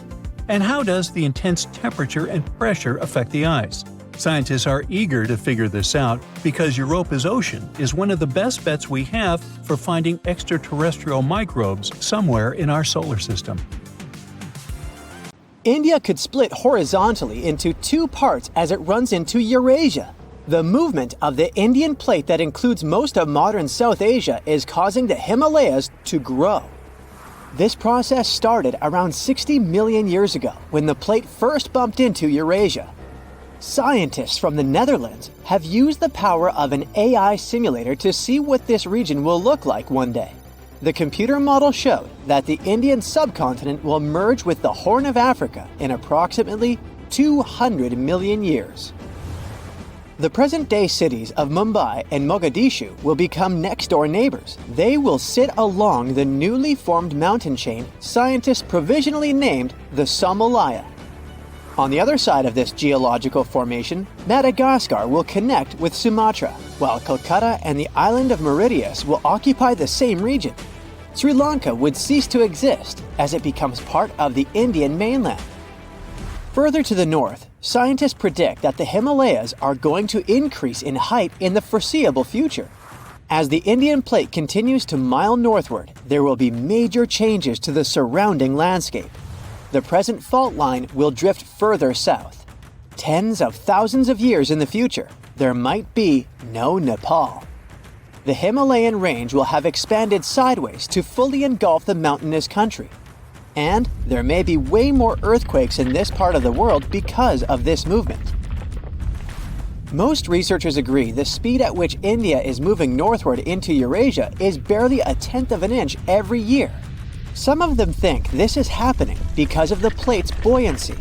And how does the intense temperature and pressure affect the ice? Scientists are eager to figure this out because Europa's ocean is one of the best bets we have for finding extraterrestrial microbes somewhere in our solar system. India could split horizontally into two parts as it runs into Eurasia. The movement of the Indian plate that includes most of modern South Asia is causing the Himalayas to grow. This process started around 60 million years ago when the plate first bumped into Eurasia. Scientists from the Netherlands have used the power of an AI simulator to see what this region will look like one day. The computer model showed that the Indian subcontinent will merge with the Horn of Africa in approximately 200 million years. The present-day cities of Mumbai and Mogadishu will become next-door neighbors. They will sit along the newly formed mountain chain scientists provisionally named the Somalaya. On the other side of this geological formation, Madagascar will connect with Sumatra, while Calcutta and the island of Mauritius will occupy the same region. Sri Lanka would cease to exist as it becomes part of the Indian mainland. Further to the north, scientists predict that the Himalayas are going to increase in height in the foreseeable future. As the Indian plate continues to mile northward, there will be major changes to the surrounding landscape. The present fault line will drift further south. Tens of thousands of years in the future, there might be no Nepal. The Himalayan range will have expanded sideways to fully engulf the mountainous country. And there may be way more earthquakes in this part of the world because of this movement. Most researchers agree the speed at which India is moving northward into Eurasia is barely 1/10 of an inch every year. Some of them think this is happening because of the plate's buoyancy.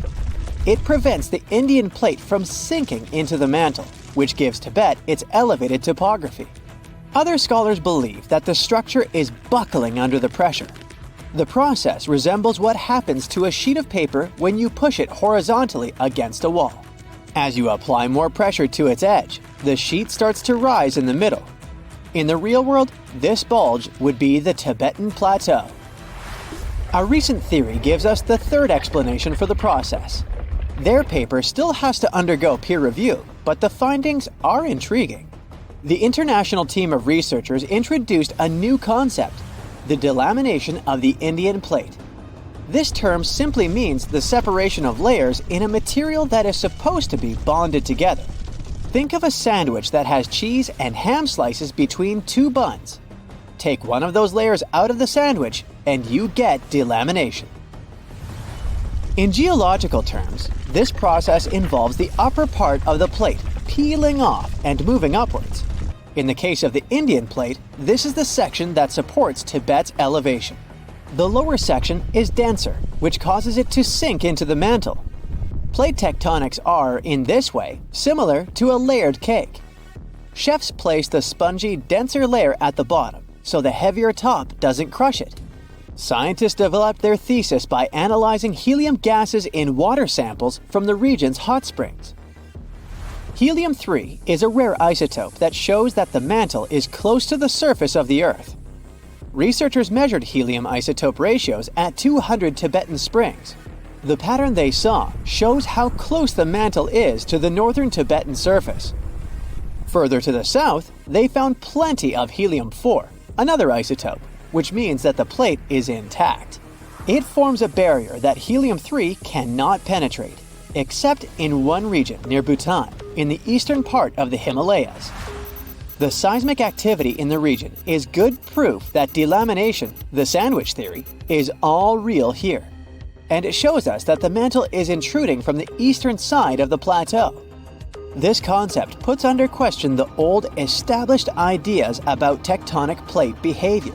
It prevents the Indian plate from sinking into the mantle, which gives Tibet its elevated topography. Other scholars believe that the structure is buckling under the pressure. The process resembles what happens to a sheet of paper when you push it horizontally against a wall. As you apply more pressure to its edge, the sheet starts to rise in the middle. In the real world, this bulge would be the Tibetan Plateau. A recent theory gives us the third explanation for the process. Their paper still has to undergo peer review, but the findings are intriguing. The international team of researchers introduced a new concept, the delamination of the Indian plate. This term simply means the separation of layers in a material that is supposed to be bonded together. Think of a sandwich that has cheese and ham slices between two buns. Take one of those layers out of the sandwich, and you get delamination. In geological terms, this process involves the upper part of the plate peeling off and moving upwards. In the case of the Indian plate, this is the section that supports Tibet's elevation. The lower section is denser, which causes it to sink into the mantle. Plate tectonics are, in this way, similar to a layered cake. Chefs place the spongy, denser layer at the bottom, so the heavier top doesn't crush it. Scientists developed their thesis by analyzing helium gases in water samples from the region's hot springs. Helium-3 is a rare isotope that shows that the mantle is close to the surface of the Earth. Researchers measured helium isotope ratios at 200 Tibetan springs. The pattern they saw shows how close the mantle is to the northern Tibetan surface. Further to the south, they found plenty of helium-4, another isotope, which means that the plate is intact. It forms a barrier that helium-3 cannot penetrate, except in one region near Bhutan, in the eastern part of the Himalayas. The seismic activity in the region is good proof that delamination, the sandwich theory, is all real here. And it shows us that the mantle is intruding from the eastern side of the plateau. This concept puts under question the old, established ideas about tectonic plate behavior.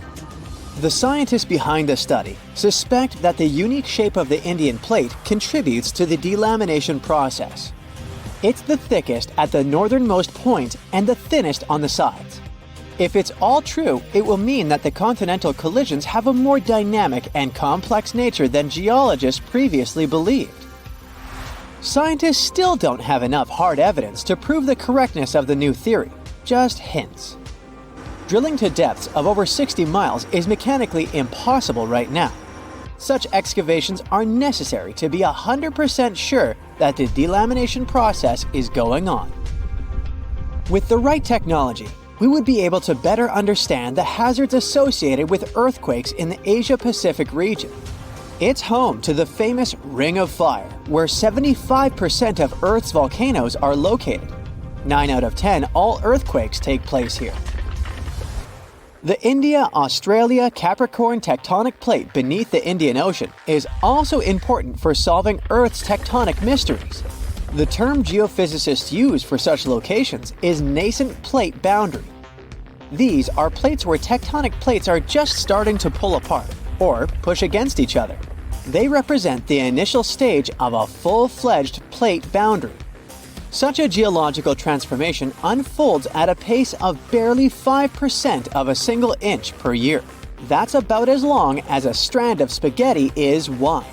The scientists behind the study suspect that the unique shape of the Indian plate contributes to the delamination process. It's the thickest at the northernmost point and the thinnest on the sides. If it's all true, it will mean that the continental collisions have a more dynamic and complex nature than geologists previously believed. Scientists still don't have enough hard evidence to prove the correctness of the new theory, just hints. Drilling to depths of over 60 miles is mechanically impossible right now. Such excavations are necessary to be 100% sure that the delamination process is going on. With the right technology, we would be able to better understand the hazards associated with earthquakes in the Asia-Pacific region. It's home to the famous Ring of Fire, where 75% of Earth's volcanoes are located. 9 out of 10 all earthquakes take place here. The India-Australia Capricorn tectonic plate beneath the Indian Ocean is also important for solving Earth's tectonic mysteries. The term geophysicists use for such locations is nascent plate boundary. These are plates where tectonic plates are just starting to pull apart or push against each other. They represent the initial stage of a full-fledged plate boundary. Such a geological transformation unfolds at a pace of barely 5% of a single inch per year. That's about as long as a strand of spaghetti is wide.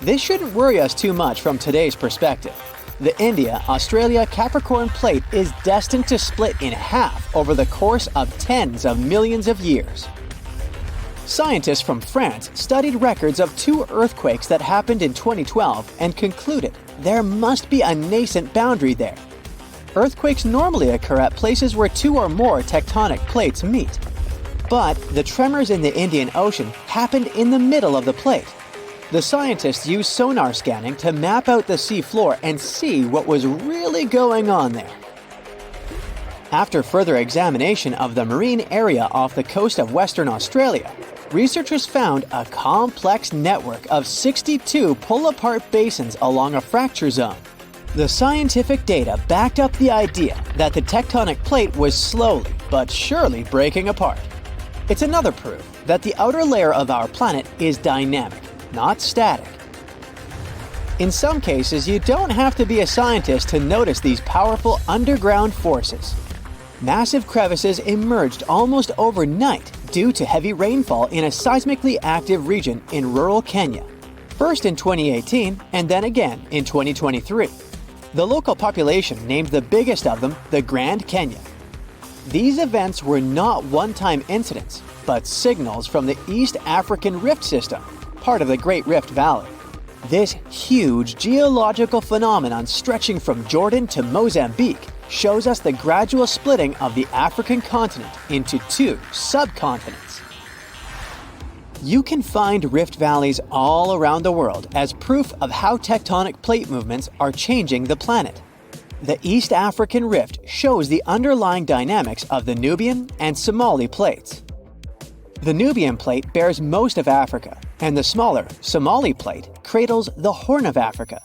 This shouldn't worry us too much from today's perspective. The India-Australia-Capricorn plate is destined to split in half over the course of tens of millions of years. Scientists from France studied records of 2 earthquakes that happened in 2012 and concluded there must be a nascent boundary there. Earthquakes normally occur at places where 2 or more tectonic plates meet. But the tremors in the Indian Ocean happened in the middle of the plate. The scientists used sonar scanning to map out the sea floor and see what was really going on there. After further examination of the marine area off the coast of Western Australia, researchers found a complex network of 62 pull-apart basins along a fracture zone. The scientific data backed up the idea that the tectonic plate was slowly but surely breaking apart. It's another proof that the outer layer of our planet is dynamic, not static. In some cases, you don't have to be a scientist to notice these powerful underground forces. Massive crevices emerged almost overnight due to heavy rainfall in a seismically active region in rural Kenya, first in 2018 and then again in 2023. The local population named the biggest of them the Grand Canyon. These events were not one-time incidents, but signals from the East African Rift System, part of the Great Rift Valley. This huge geological phenomenon stretching from Jordan to Mozambique shows us the gradual splitting of the African continent into 2 subcontinents. You can find rift valleys all around the world as proof of how tectonic plate movements are changing the planet. The East African Rift shows the underlying dynamics of the Nubian and Somali plates. The Nubian plate bears most of Africa, and the smaller Somali plate cradles the Horn of Africa.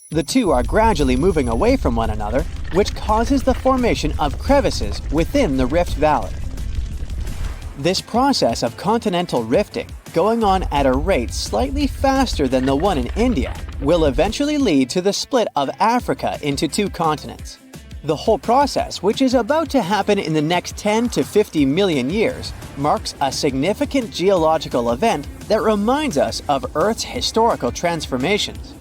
The 2 are gradually moving away from one another, which causes the formation of crevices within the Rift Valley. This process of continental rifting, going on at a rate slightly faster than the one in India, will eventually lead to the split of Africa into 2 continents. The whole process, which is about to happen in the next 10 to 50 million years, marks a significant geological event that reminds us of Earth's historical transformations.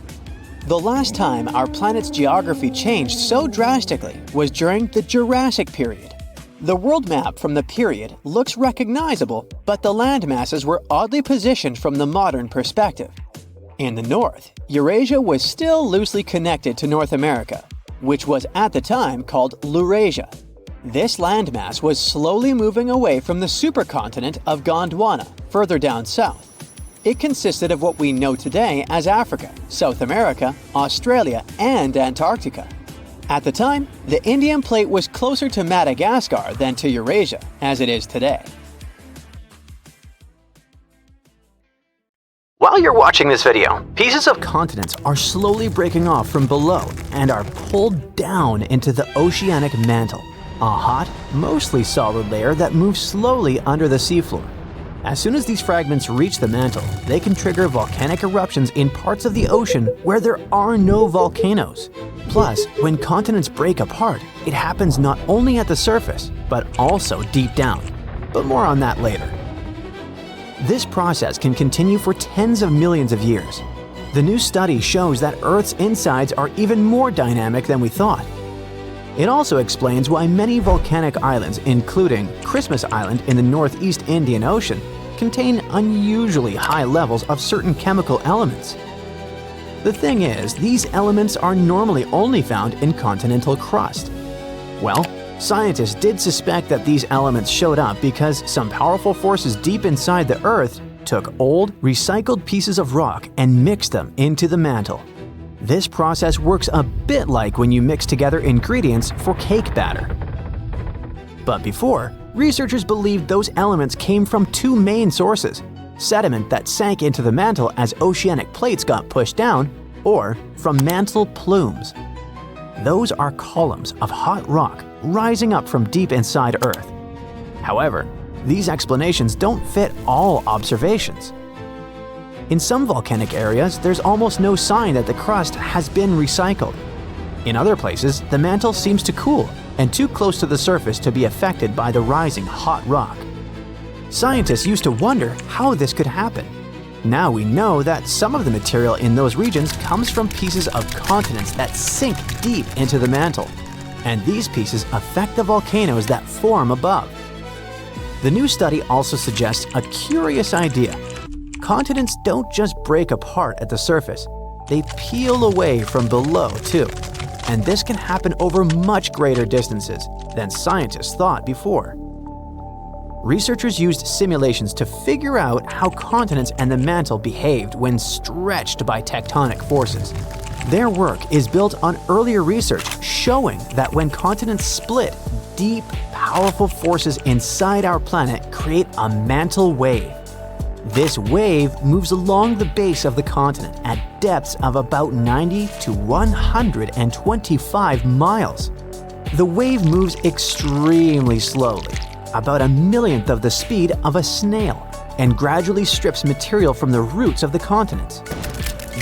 The last time our planet's geography changed so drastically was during the Jurassic period. The world map from the period looks recognizable, but the land masses were oddly positioned from the modern perspective. In the north, Eurasia was still loosely connected to North America, which was at the time called Eurasia. This landmass was slowly moving away from the supercontinent of Gondwana, further down south. It consisted of what we know today as Africa, South America, Australia, and Antarctica. At the time, the Indian plate was closer to Madagascar than to Eurasia, as it is today. While you're watching this video, pieces of continents are slowly breaking off from below and are pulled down into the oceanic mantle, a hot, mostly solid layer that moves slowly under the seafloor. As soon as these fragments reach the mantle, they can trigger volcanic eruptions in parts of the ocean where there are no volcanoes. Plus, when continents break apart, it happens not only at the surface, but also deep down. But more on that later. This process can continue for tens of millions of years. The new study shows that Earth's insides are even more dynamic than we thought. It also explains why many volcanic islands, including Christmas Island in the Northeast Indian Ocean, contain unusually high levels of certain chemical elements. The thing is, these elements are normally only found in continental crust. Well, scientists did suspect that these elements showed up because some powerful forces deep inside the Earth took old, recycled pieces of rock and mixed them into the mantle. This process works a bit like when you mix together ingredients for cake batter. But before, researchers believed those elements came from 2 main sources: sediment that sank into the mantle as oceanic plates got pushed down, or from mantle plumes. Those are columns of hot rock rising up from deep inside Earth. However, these explanations don't fit all observations. In some volcanic areas, there's almost no sign that the crust has been recycled. In other places, the mantle seems to cool and too close to the surface to be affected by the rising hot rock. Scientists used to wonder how this could happen. Now we know that some of the material in those regions comes from pieces of continents that sink deep into the mantle, and these pieces affect the volcanoes that form above. The new study also suggests a curious idea. Continents don't just break apart at the surface, they peel away from below too. And this can happen over much greater distances than scientists thought before. Researchers used simulations to figure out how continents and the mantle behaved when stretched by tectonic forces. Their work is built on earlier research showing that when continents split, deep, powerful forces inside our planet create a mantle wave. This wave moves along the base of the continent at depths of about 90 to 125 miles. The wave moves extremely slowly, about a millionth of the speed of a snail, and gradually strips material from the roots of the continents.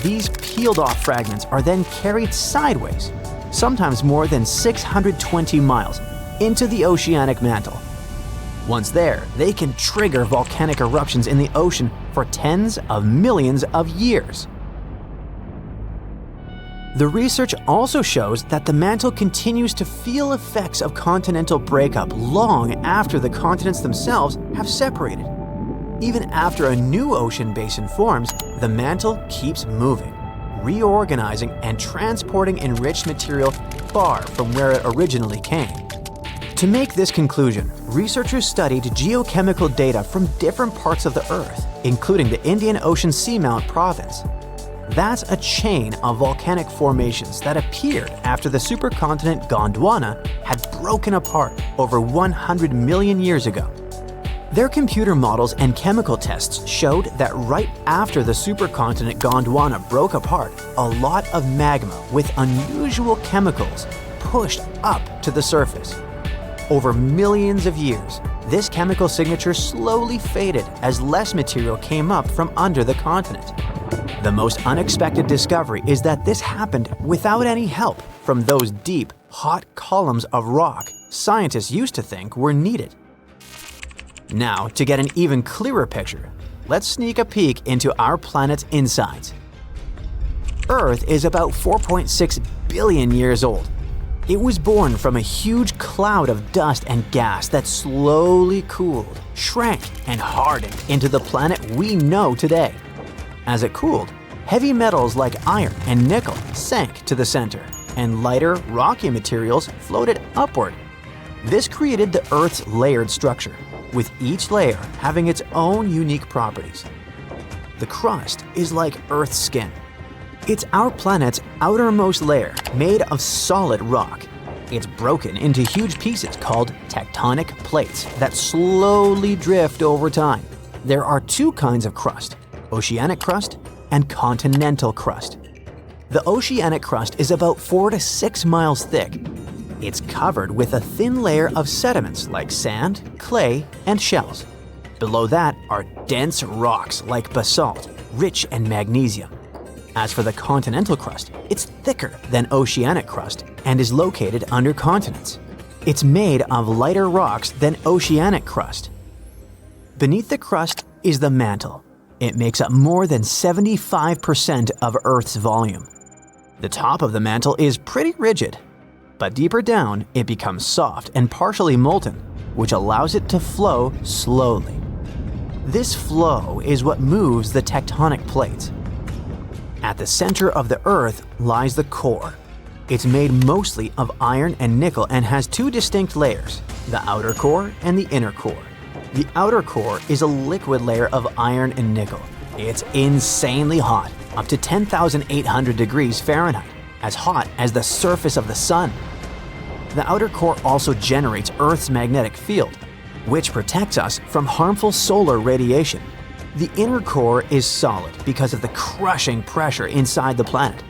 These peeled-off fragments are then carried sideways, sometimes more than 620 miles, into the oceanic mantle. Once there, they can trigger volcanic eruptions in the ocean for tens of millions of years. The research also shows that the mantle continues to feel effects of continental breakup long after the continents themselves have separated. Even after a new ocean basin forms, the mantle keeps moving, reorganizing and transporting enriched material far from where it originally came. To make this conclusion, researchers studied geochemical data from different parts of the Earth, including the Indian Ocean Seamount Province. That's a chain of volcanic formations that appeared after the supercontinent Gondwana had broken apart over 100 million years ago. Their computer models and chemical tests showed that right after the supercontinent Gondwana broke apart, a lot of magma with unusual chemicals pushed up to the surface. Over millions of years, this chemical signature slowly faded as less material came up from under the continent. The most unexpected discovery is that this happened without any help from those deep, hot columns of rock scientists used to think were needed. Now, to get an even clearer picture, let's sneak a peek into our planet's insides. Earth is about 4.6 billion years old. It was born from a huge cloud of dust and gas that slowly cooled, shrank, and hardened into the planet we know today. As it cooled, heavy metals like iron and nickel sank to the center, and lighter, rocky materials floated upward. This created the Earth's layered structure, with each layer having its own unique properties. The crust is like Earth's skin. It's our planet's outermost layer made of solid rock. It's broken into huge pieces called tectonic plates that slowly drift over time. There are two kinds of crust: oceanic crust and continental crust. The oceanic crust is about 4 to 6 miles thick. It's covered with a thin layer of sediments like sand, clay, and shells. Below that are dense rocks like basalt, rich in magnesium. As for the continental crust, it's thicker than oceanic crust and is located under continents. It's made of lighter rocks than oceanic crust. Beneath the crust is the mantle. It makes up more than 75% of Earth's volume. The top of the mantle is pretty rigid, but deeper down it becomes soft and partially molten, which allows it to flow slowly. This flow is what moves the tectonic plates. At the center of the Earth lies the core. It's made mostly of iron and nickel and has two distinct layers, the outer core and the inner core. The outer core is a liquid layer of iron and nickel. It's insanely hot, up to 10,800 degrees Fahrenheit, as hot as the surface of the sun. The outer core also generates Earth's magnetic field, which protects us from harmful solar radiation. The inner core is solid because of the crushing pressure inside the planet.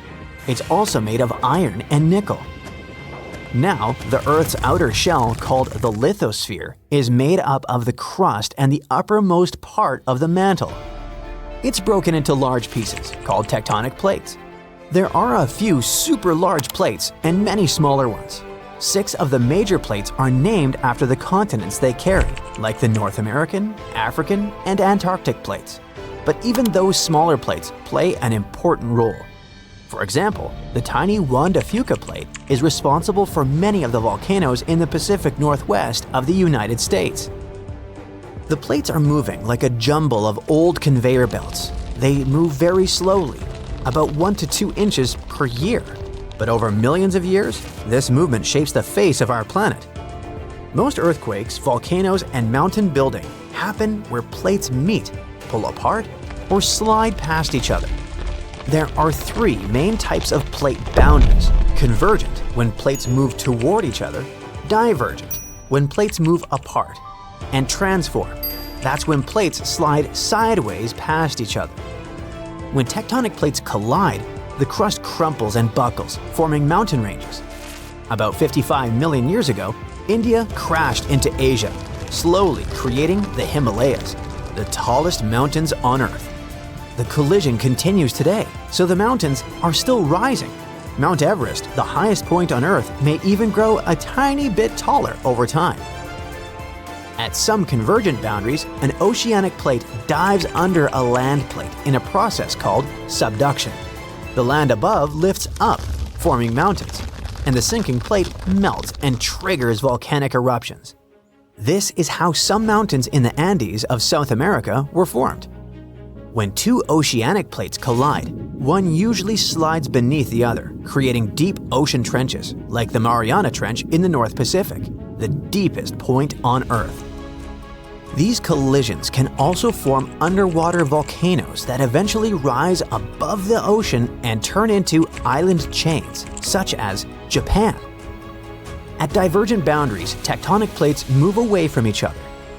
It's also made of iron and nickel. Now, the Earth's outer shell, called the lithosphere, is made up of the crust and the uppermost part of the mantle. It's broken into large pieces, called tectonic plates. There are a few super large plates and many smaller ones. 6 of the major plates are named after the continents they carry, like the North American, African, and Antarctic plates. but even those smaller plates play an important role. For example, the tiny Juan de Fuca plate is responsible for many of the volcanoes in the Pacific Northwest of the United States. The plates are moving like a jumble of old conveyor belts. They move very slowly, about 1 to 2 inches per year. But over millions of years, this movement shapes the face of our planet. Most earthquakes, volcanoes, and mountain building happen where plates meet, pull apart, or slide past each other. There are 3 main types of plate boundaries: convergent, when plates move toward each other; divergent, when plates move apart; and transform. That's when plates slide sideways past each other. When tectonic plates collide, the crust crumples and buckles, forming mountain ranges. About 55 million years ago, India crashed into Asia, slowly creating the Himalayas, the tallest mountains on Earth. The collision continues today, so the mountains are still rising. Mount Everest, the highest point on Earth, may even grow a tiny bit taller over time. At some convergent boundaries, an oceanic plate dives under a land plate in a process called subduction. The land above lifts up, forming mountains, and the sinking plate melts and triggers volcanic eruptions. This is how some mountains in the Andes of South America were formed. When 2 oceanic plates collide, one usually slides beneath the other, creating deep ocean trenches, like the Mariana Trench in the North Pacific, the deepest point on Earth. These collisions can also form underwater volcanoes that eventually rise above the ocean and turn into island chains, such as Japan. At divergent boundaries, tectonic plates move away from each other.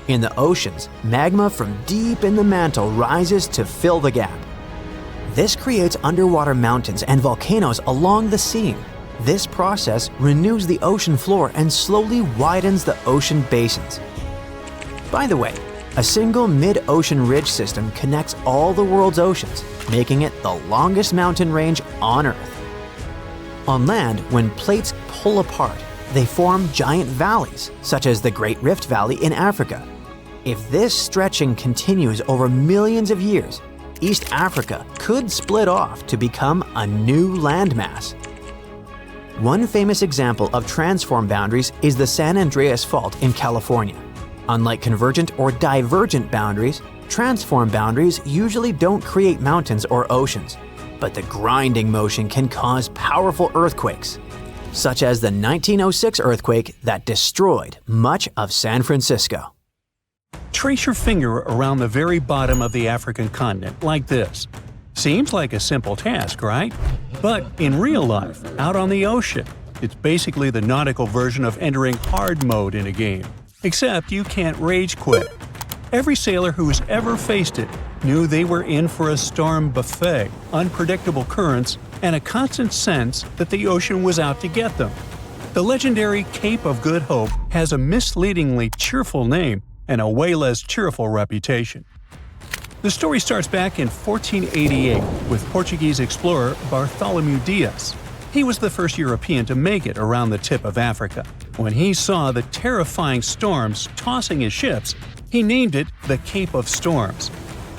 In the oceans, magma from deep in the mantle rises to fill the gap. This creates underwater mountains and volcanoes along the seam. This process renews the ocean floor and slowly widens the ocean basins. By the way, a single mid-ocean ridge system connects all the world's oceans, making it the longest mountain range on Earth. On land, when plates pull apart, they form giant valleys, such as the Great Rift Valley in Africa. If this stretching continues over millions of years, East Africa could split off to become a new landmass. One famous example of transform boundaries is the San Andreas Fault in California. Unlike convergent or divergent boundaries, transform boundaries usually don't create mountains or oceans, but the grinding motion can cause powerful earthquakes, such as the 1906 earthquake that destroyed much of San Francisco. Trace your finger around the very bottom of the African continent like this. Seems like a simple task, right? But in real life, out on the ocean, it's basically the nautical version of entering hard mode in a game. Except you can't rage quit. Every sailor who's ever faced it knew they were in for a storm buffet, unpredictable currents, and a constant sense that the ocean was out to get them. The legendary Cape of Good Hope has a misleadingly cheerful name and a way less cheerful reputation. The story starts back in 1488 with Portuguese explorer Bartholomew Dias. He was the first European to make it around the tip of Africa. When he saw the terrifying storms tossing his ships, he named it the Cape of Storms.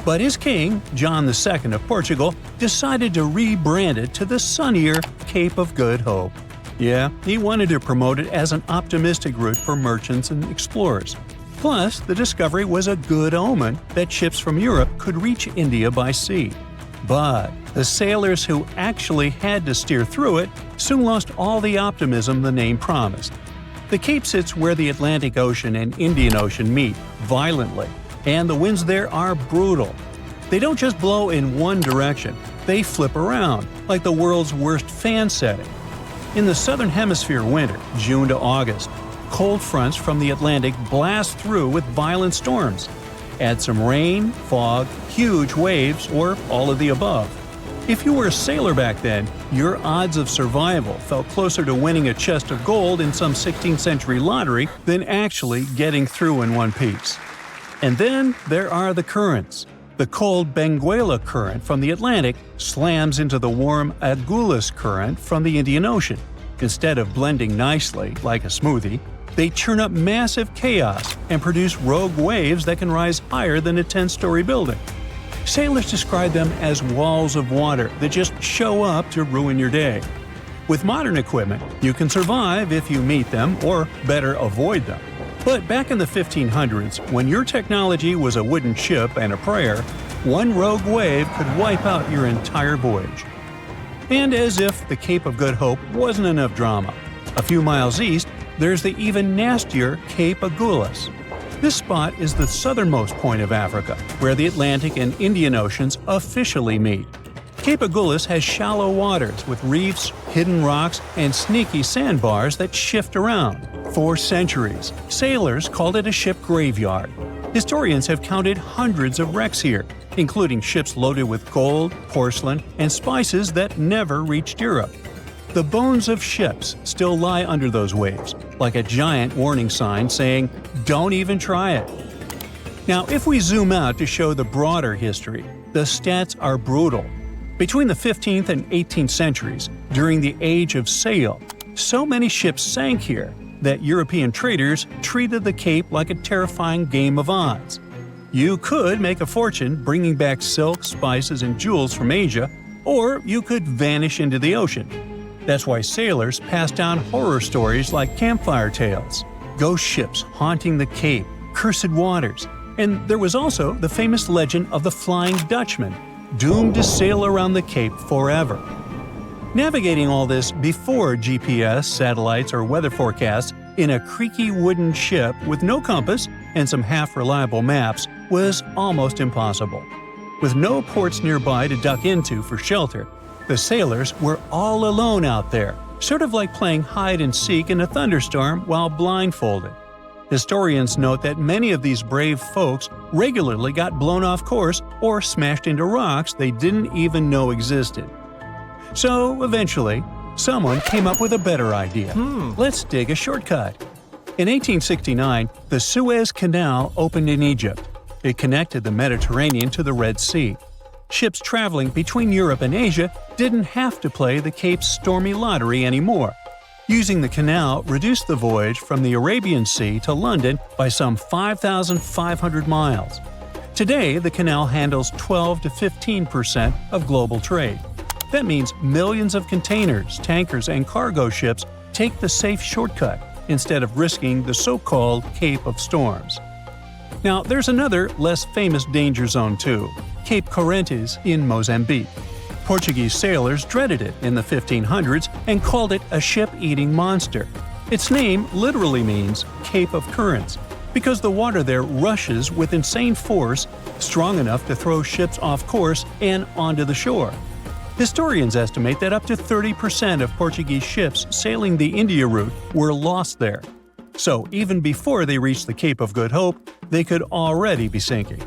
But his king, John II of Portugal, decided to rebrand it to the sunnier Cape of Good Hope. Yeah, he wanted to promote it as an optimistic route for merchants and explorers. Plus, the discovery was a good omen that ships from Europe could reach India by sea. But the sailors who actually had to steer through it soon lost all the optimism the name promised. The Cape sits where the Atlantic Ocean and Indian Ocean meet, violently, and the winds there are brutal. They don't just blow in one direction, they flip around, like the world's worst fan setting. In the southern hemisphere winter, June to August, cold fronts from the Atlantic blast through with violent storms. Add some rain, fog, huge waves, or all of the above. If you were a sailor back then, your odds of survival felt closer to winning a chest of gold in some 16th century lottery than actually getting through in one piece. And then there are the currents. The cold Benguela current from the Atlantic slams into the warm Agulhas current from the Indian Ocean. Instead of blending nicely, like a smoothie, they churn up massive chaos and produce rogue waves that can rise higher than a 10-story building. Sailors describe them as walls of water that just show up to ruin your day. With modern equipment, you can survive if you meet them, or better avoid them. But back in the 1500s, when your technology was a wooden ship and a prayer, one rogue wave could wipe out your entire voyage. And as if the Cape of Good Hope wasn't enough drama, a few miles east, there's the even nastier Cape Agulhas. This spot is the southernmost point of Africa, where the Atlantic and Indian Oceans officially meet. Cape Agulhas has shallow waters with reefs, hidden rocks, and sneaky sandbars that shift around. For centuries, sailors called it a ship graveyard. Historians have counted hundreds of wrecks here, including ships loaded with gold, porcelain, and spices that never reached Europe. The bones of ships still lie under those waves, like a giant warning sign saying, "Don't even try it." Now, if we zoom out to show the broader history, the stats are brutal. Between the 15th and 18th centuries, during the Age of Sail, so many ships sank here that European traders treated the Cape like a terrifying game of odds. You could make a fortune bringing back silk, spices, and jewels from Asia, or you could vanish into the ocean. That's why sailors passed down horror stories like campfire tales, ghost ships haunting the Cape, cursed waters, and there was also the famous legend of the Flying Dutchman, doomed to sail around the Cape forever. Navigating all this before GPS, satellites, or weather forecasts in a creaky wooden ship with no compass and some half-reliable maps was almost impossible. With no ports nearby to duck into for shelter, the sailors were all alone out there, sort of like playing hide-and-seek in a thunderstorm while blindfolded. Historians note that many of these brave folks regularly got blown off course or smashed into rocks they didn't even know existed. So, eventually, someone came up with a better idea. Let's dig a shortcut. In 1869, the Suez Canal opened in Egypt. It connected the Mediterranean to the Red Sea. Ships traveling between Europe and Asia didn't have to play the Cape's stormy lottery anymore. Using the canal reduced the voyage from the Arabian Sea to London by some 5,500 miles. Today, the canal handles 12 to 15% of global trade. That means millions of containers, tankers, and cargo ships take the safe shortcut instead of risking the so-called Cape of Storms. Now, there's another, less famous danger zone too, Cape Corrientes in Mozambique. Portuguese sailors dreaded it in the 1500s and called it a ship-eating monster. Its name literally means Cape of Currents, because the water there rushes with insane force, strong enough to throw ships off course and onto the shore. Historians estimate that up to 30% of Portuguese ships sailing the India route were lost there. So even before they reached the Cape of Good Hope, they could already be sinking.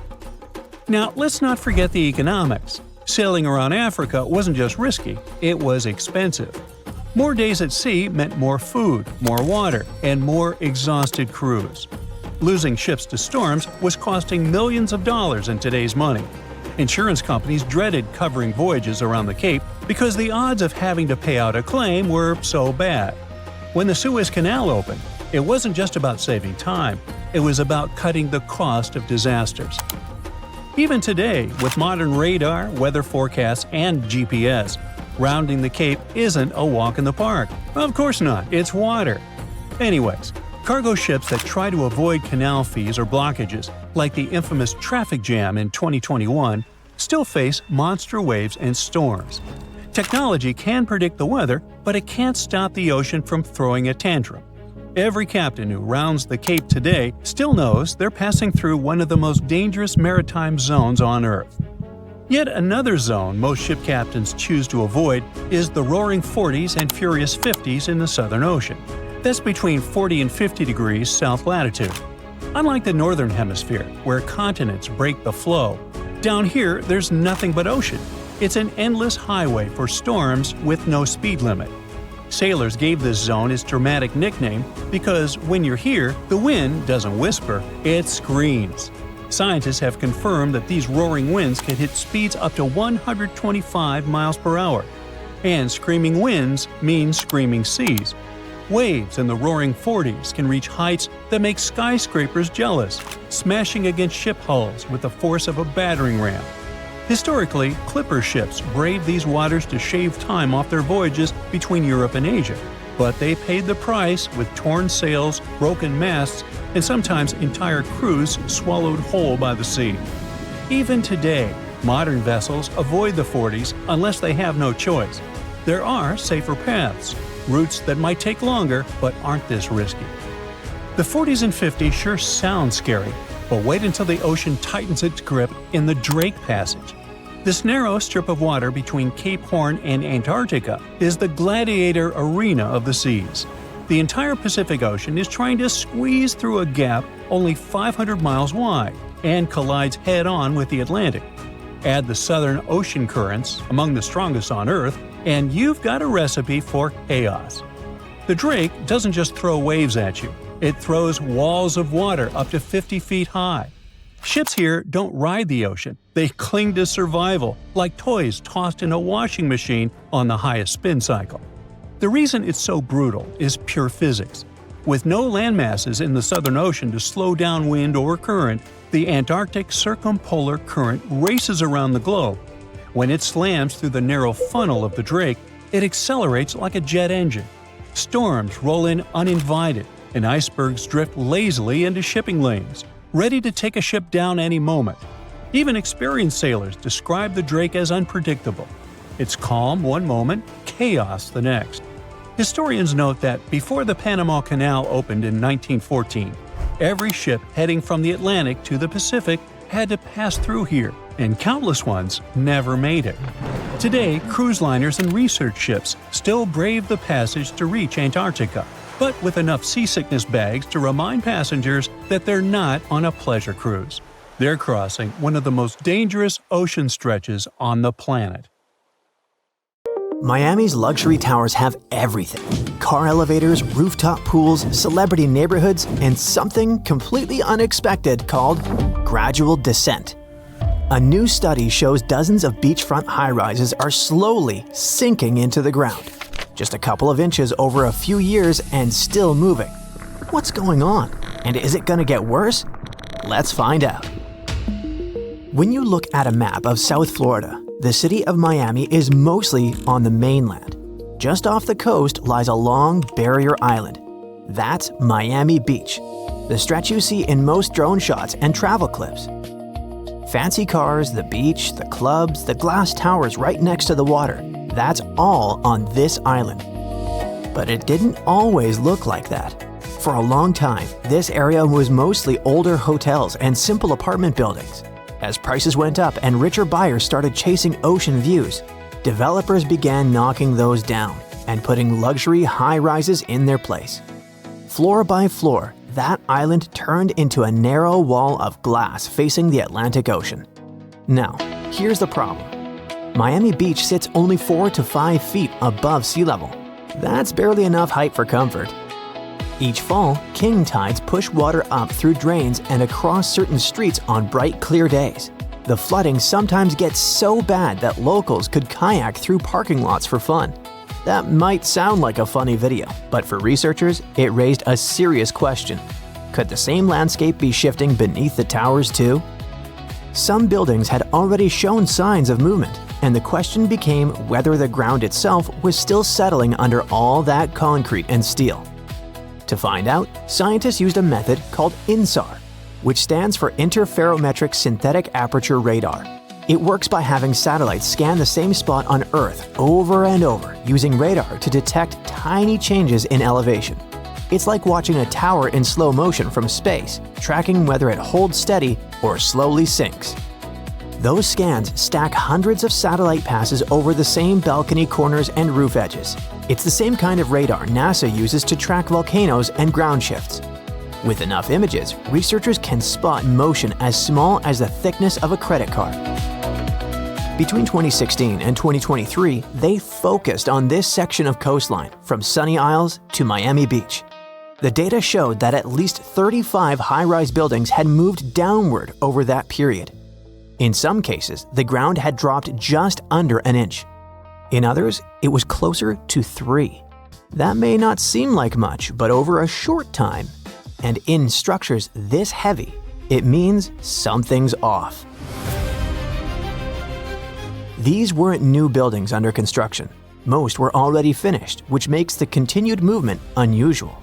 Now, let's not forget the economics. Sailing around Africa wasn't just risky, it was expensive. More days at sea meant more food, more water, and more exhausted crews. Losing ships to storms was costing millions of dollars in today's money. Insurance companies dreaded covering voyages around the Cape because the odds of having to pay out a claim were so bad. When the Suez Canal opened, it wasn't just about saving time, it was about cutting the cost of disasters. Even today, with modern radar, weather forecasts, and GPS, rounding the Cape isn't a walk in the park. Of course not, it's water. Anyways, cargo ships that try to avoid canal fees or blockages, like the infamous traffic jam in 2021, still face monster waves and storms. Technology can predict the weather, but it can't stop the ocean from throwing a tantrum. Every captain who rounds the Cape today still knows they're passing through one of the most dangerous maritime zones on Earth. Yet another zone most ship captains choose to avoid is the roaring 40s and furious 50s in the Southern Ocean. That's between 40 and 50 degrees south latitude. Unlike the Northern Hemisphere, where continents break the flow, down here there's nothing but ocean. It's an endless highway for storms with no speed limit. Sailors gave this zone its dramatic nickname because when you're here, the wind doesn't whisper, it screams. Scientists have confirmed that these roaring winds can hit speeds up to 125 miles per hour. And screaming winds mean screaming seas. Waves in the roaring 40s can reach heights that make skyscrapers jealous, smashing against ship hulls with the force of a battering ram. Historically, clipper ships braved these waters to shave time off their voyages between Europe and Asia, but they paid the price with torn sails, broken masts, and sometimes entire crews swallowed whole by the sea. Even today, modern vessels avoid the 40s unless they have no choice. There are safer paths, routes that might take longer but aren't this risky. The 40s and 50s sure sound scary, but wait until the ocean tightens its grip in the Drake Passage. This narrow strip of water between Cape Horn and Antarctica is the gladiator arena of the seas. The entire Pacific Ocean is trying to squeeze through a gap only 500 miles wide and collides head-on with the Atlantic. Add the southern ocean currents, among the strongest on Earth, and you've got a recipe for chaos. The Drake doesn't just throw waves at you, it throws walls of water up to 50 feet high. Ships here don't ride the ocean, they cling to survival, like toys tossed in a washing machine on the highest spin cycle. The reason it's so brutal is pure physics. With no land masses in the Southern Ocean to slow down wind or current, the Antarctic circumpolar current races around the globe. When it slams through the narrow funnel of the Drake, it accelerates like a jet engine. Storms roll in uninvited, and icebergs drift lazily into shipping lanes, ready to take a ship down any moment. Even experienced sailors describe the Drake as unpredictable. It's calm one moment, chaos the next. Historians note that before the Panama Canal opened in 1914, every ship heading from the Atlantic to the Pacific had to pass through here, and countless ones never made it. Today, cruise liners and research ships still brave the passage to reach Antarctica, but with enough seasickness bags to remind passengers that they're not on a pleasure cruise. They're crossing one of the most dangerous ocean stretches on the planet. Miami's luxury towers have everything: car elevators, rooftop pools, celebrity neighborhoods, and something completely unexpected called gradual descent. A new study shows dozens of beachfront high-rises are slowly sinking into the ground. Just a couple of inches over a few years and still moving. What's going on? And is it gonna get worse? Let's find out. When you look at a map of South Florida, the city of Miami is mostly on the mainland. Just off the coast lies a long barrier island. That's Miami Beach, the stretch you see in most drone shots and travel clips. Fancy cars, the beach, the clubs, the glass towers right next to the water, that's all on this island. But it didn't always look like that. For a long time, this area was mostly older hotels and simple apartment buildings. As prices went up and richer buyers started chasing ocean views, developers began knocking those down and putting luxury high-rises in their place. Floor by floor, that island turned into a narrow wall of glass facing the Atlantic Ocean. Now, here's the problem. Miami Beach sits only 4 to 5 feet above sea level. That's barely enough height for comfort. Each fall, king tides push water up through drains and across certain streets on bright, clear days. The flooding sometimes gets so bad that locals could kayak through parking lots for fun. That might sound like a funny video, but for researchers, it raised a serious question. Could the same landscape be shifting beneath the towers too? Some buildings had already shown signs of movement, and the question became whether the ground itself was still settling under all that concrete and steel. To find out, scientists used a method called INSAR, which stands for Interferometric Synthetic Aperture Radar. It works by having satellites scan the same spot on Earth over and over using radar to detect tiny changes in elevation. It's like watching a tower in slow motion from space, tracking whether it holds steady or slowly sinks. Those scans stack hundreds of satellite passes over the same balcony corners and roof edges. It's the same kind of radar NASA uses to track volcanoes and ground shifts. With enough images, researchers can spot motion as small as the thickness of a credit card. Between 2016 and 2023, they focused on this section of coastline from Sunny Isles to Miami Beach. The data showed that at least 35 high-rise buildings had moved downward over that period. In some cases, the ground had dropped just under an inch. In others, it was closer to 3. That may not seem like much, but over a short time, and in structures this heavy, it means something's off. These weren't new buildings under construction. Most were already finished, which makes the continued movement unusual.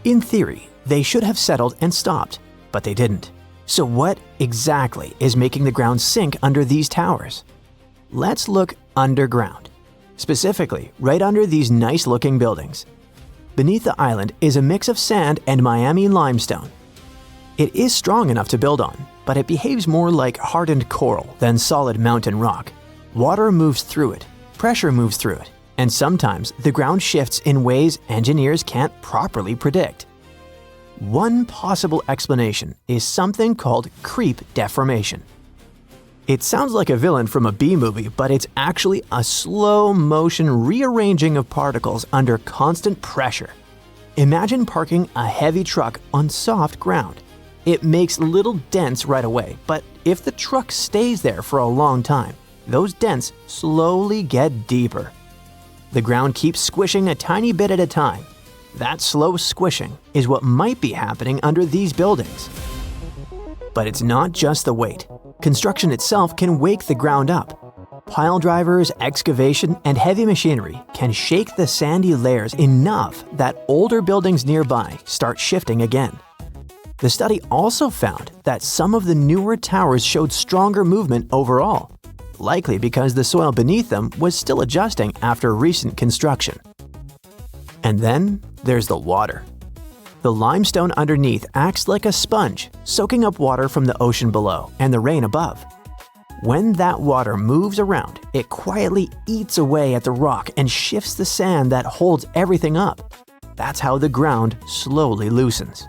In theory, they should have settled and stopped, but they didn't. So what exactly is making the ground sink under these towers? Let's look underground, specifically right under these nice-looking buildings. Beneath the island is a mix of sand and Miami limestone. It is strong enough to build on, but it behaves more like hardened coral than solid mountain rock. Water moves through it, pressure moves through it, and sometimes the ground shifts in ways engineers can't properly predict. One possible explanation is something called creep deformation. It sounds like a villain from a B-movie, but it's actually a slow-motion rearranging of particles under constant pressure. Imagine parking a heavy truck on soft ground. It makes little dents right away, but if the truck stays there for a long time, those dents slowly get deeper. The ground keeps squishing a tiny bit at a time. That slow squishing is what might be happening under these buildings. But it's not just the weight. Construction itself can wake the ground up. Pile drivers, excavation, and heavy machinery can shake the sandy layers enough that older buildings nearby start shifting again. The study also found that some of the newer towers showed stronger movement overall, likely because the soil beneath them was still adjusting after recent construction. And then there's the water. The limestone underneath acts like a sponge, soaking up water from the ocean below and the rain above. When that water moves around, it quietly eats away at the rock and shifts the sand that holds everything up. That's how the ground slowly loosens.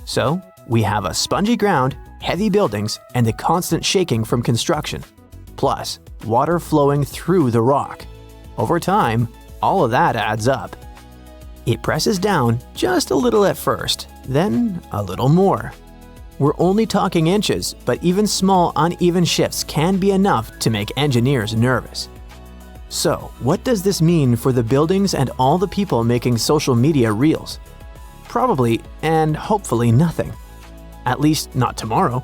So, we have a spongy ground, heavy buildings, and the constant shaking from construction. Plus, water flowing through the rock. Over time, all of that adds up. It presses down just a little at first, then a little more. We're only talking inches, but even small uneven shifts can be enough to make engineers nervous. So, what does this mean for the buildings and all the people making social media reels? Probably, and hopefully nothing. At least not tomorrow.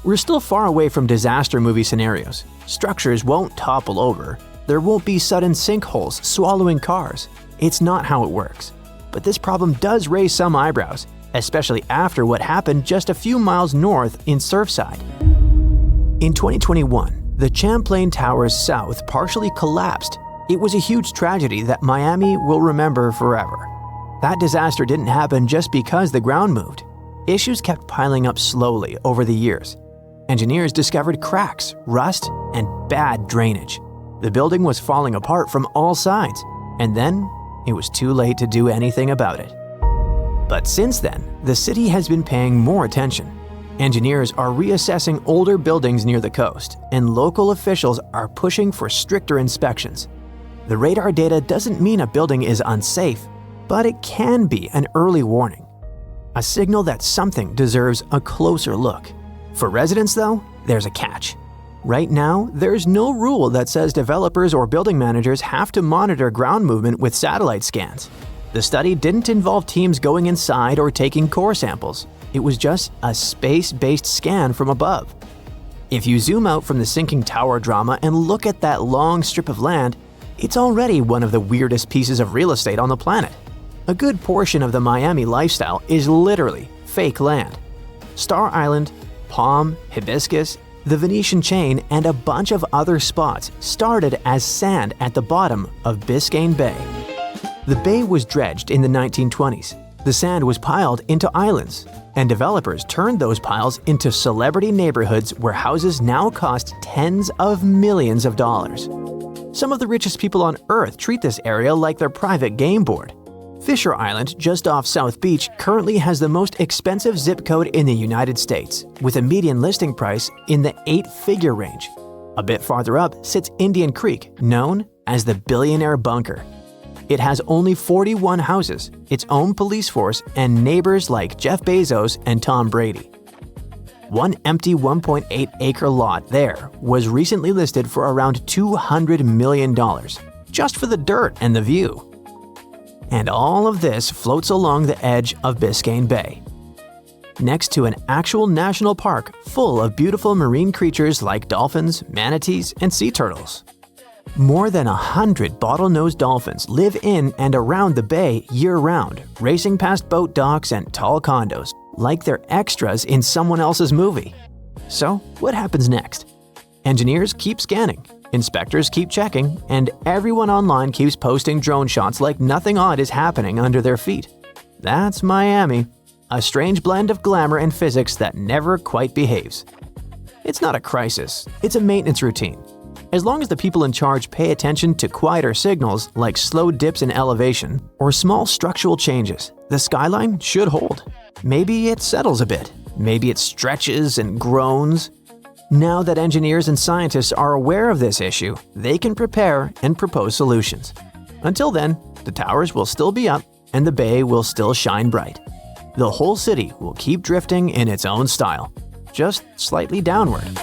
We're still far away from disaster movie scenarios. Structures won't topple over. There won't be sudden sinkholes swallowing cars. It's not how it works. But this problem does raise some eyebrows, especially after what happened just a few miles north in Surfside. In 2021, the Champlain Towers South partially collapsed. It was a huge tragedy that Miami will remember forever. That disaster didn't happen just because the ground moved. Issues kept piling up slowly over the years. Engineers discovered cracks, rust, and bad drainage. The building was falling apart from all sides, and then it was too late to do anything about it. But since then, the city has been paying more attention. Engineers are reassessing older buildings near the coast, and local officials are pushing for stricter inspections. The radar data doesn't mean a building is unsafe, but it can be an early warning. A signal that something deserves a closer look. For residents, though, there's a catch. Right now, there's no rule that says developers or building managers have to monitor ground movement with satellite scans. The study didn't involve teams going inside or taking core samples. It was just a space-based scan from above. If you zoom out from the sinking tower drama and look at that long strip of land, it's already one of the weirdest pieces of real estate on the planet. A good portion of the Miami lifestyle is literally fake land. Star Island, Palm, Hibiscus, the Venetian Chain, and a bunch of other spots started as sand at the bottom of Biscayne Bay. The bay was dredged in the 1920s. The sand was piled into islands, and developers turned those piles into celebrity neighborhoods where houses now cost tens of millions of dollars. Some of the richest people on Earth treat this area like their private game board. Fisher Island, just off South Beach, currently has the most expensive zip code in the United States, with a median listing price in the 8-figure range. A bit farther up sits Indian Creek, known as the Billionaire Bunker. It has only 41 houses, its own police force, and neighbors like Jeff Bezos and Tom Brady. One empty 1.8-acre lot there was recently listed for around $200 million, just for the dirt and the view. And all of this floats along the edge of Biscayne Bay. next to an actual national park full of beautiful marine creatures like dolphins, manatees, and sea turtles. More than 100 bottlenose dolphins live in and around the bay year-round, racing past boat docks and tall condos, like they're extras in someone else's movie. So, what happens next? Engineers keep scanning, inspectors keep checking, and everyone online keeps posting drone shots like nothing odd is happening under their feet. That's Miami, a strange blend of glamour and physics that never quite behaves. It's not a crisis, it's a maintenance routine. As long as the people in charge pay attention to quieter signals like slow dips in elevation or small structural changes, the skyline should hold. Maybe it settles a bit, maybe it stretches and groans. Now that engineers and scientists are aware of this issue, they can prepare and propose solutions. Until then, the towers will still be up and the bay will still shine bright. The whole city will keep drifting in its own style, just slightly downward.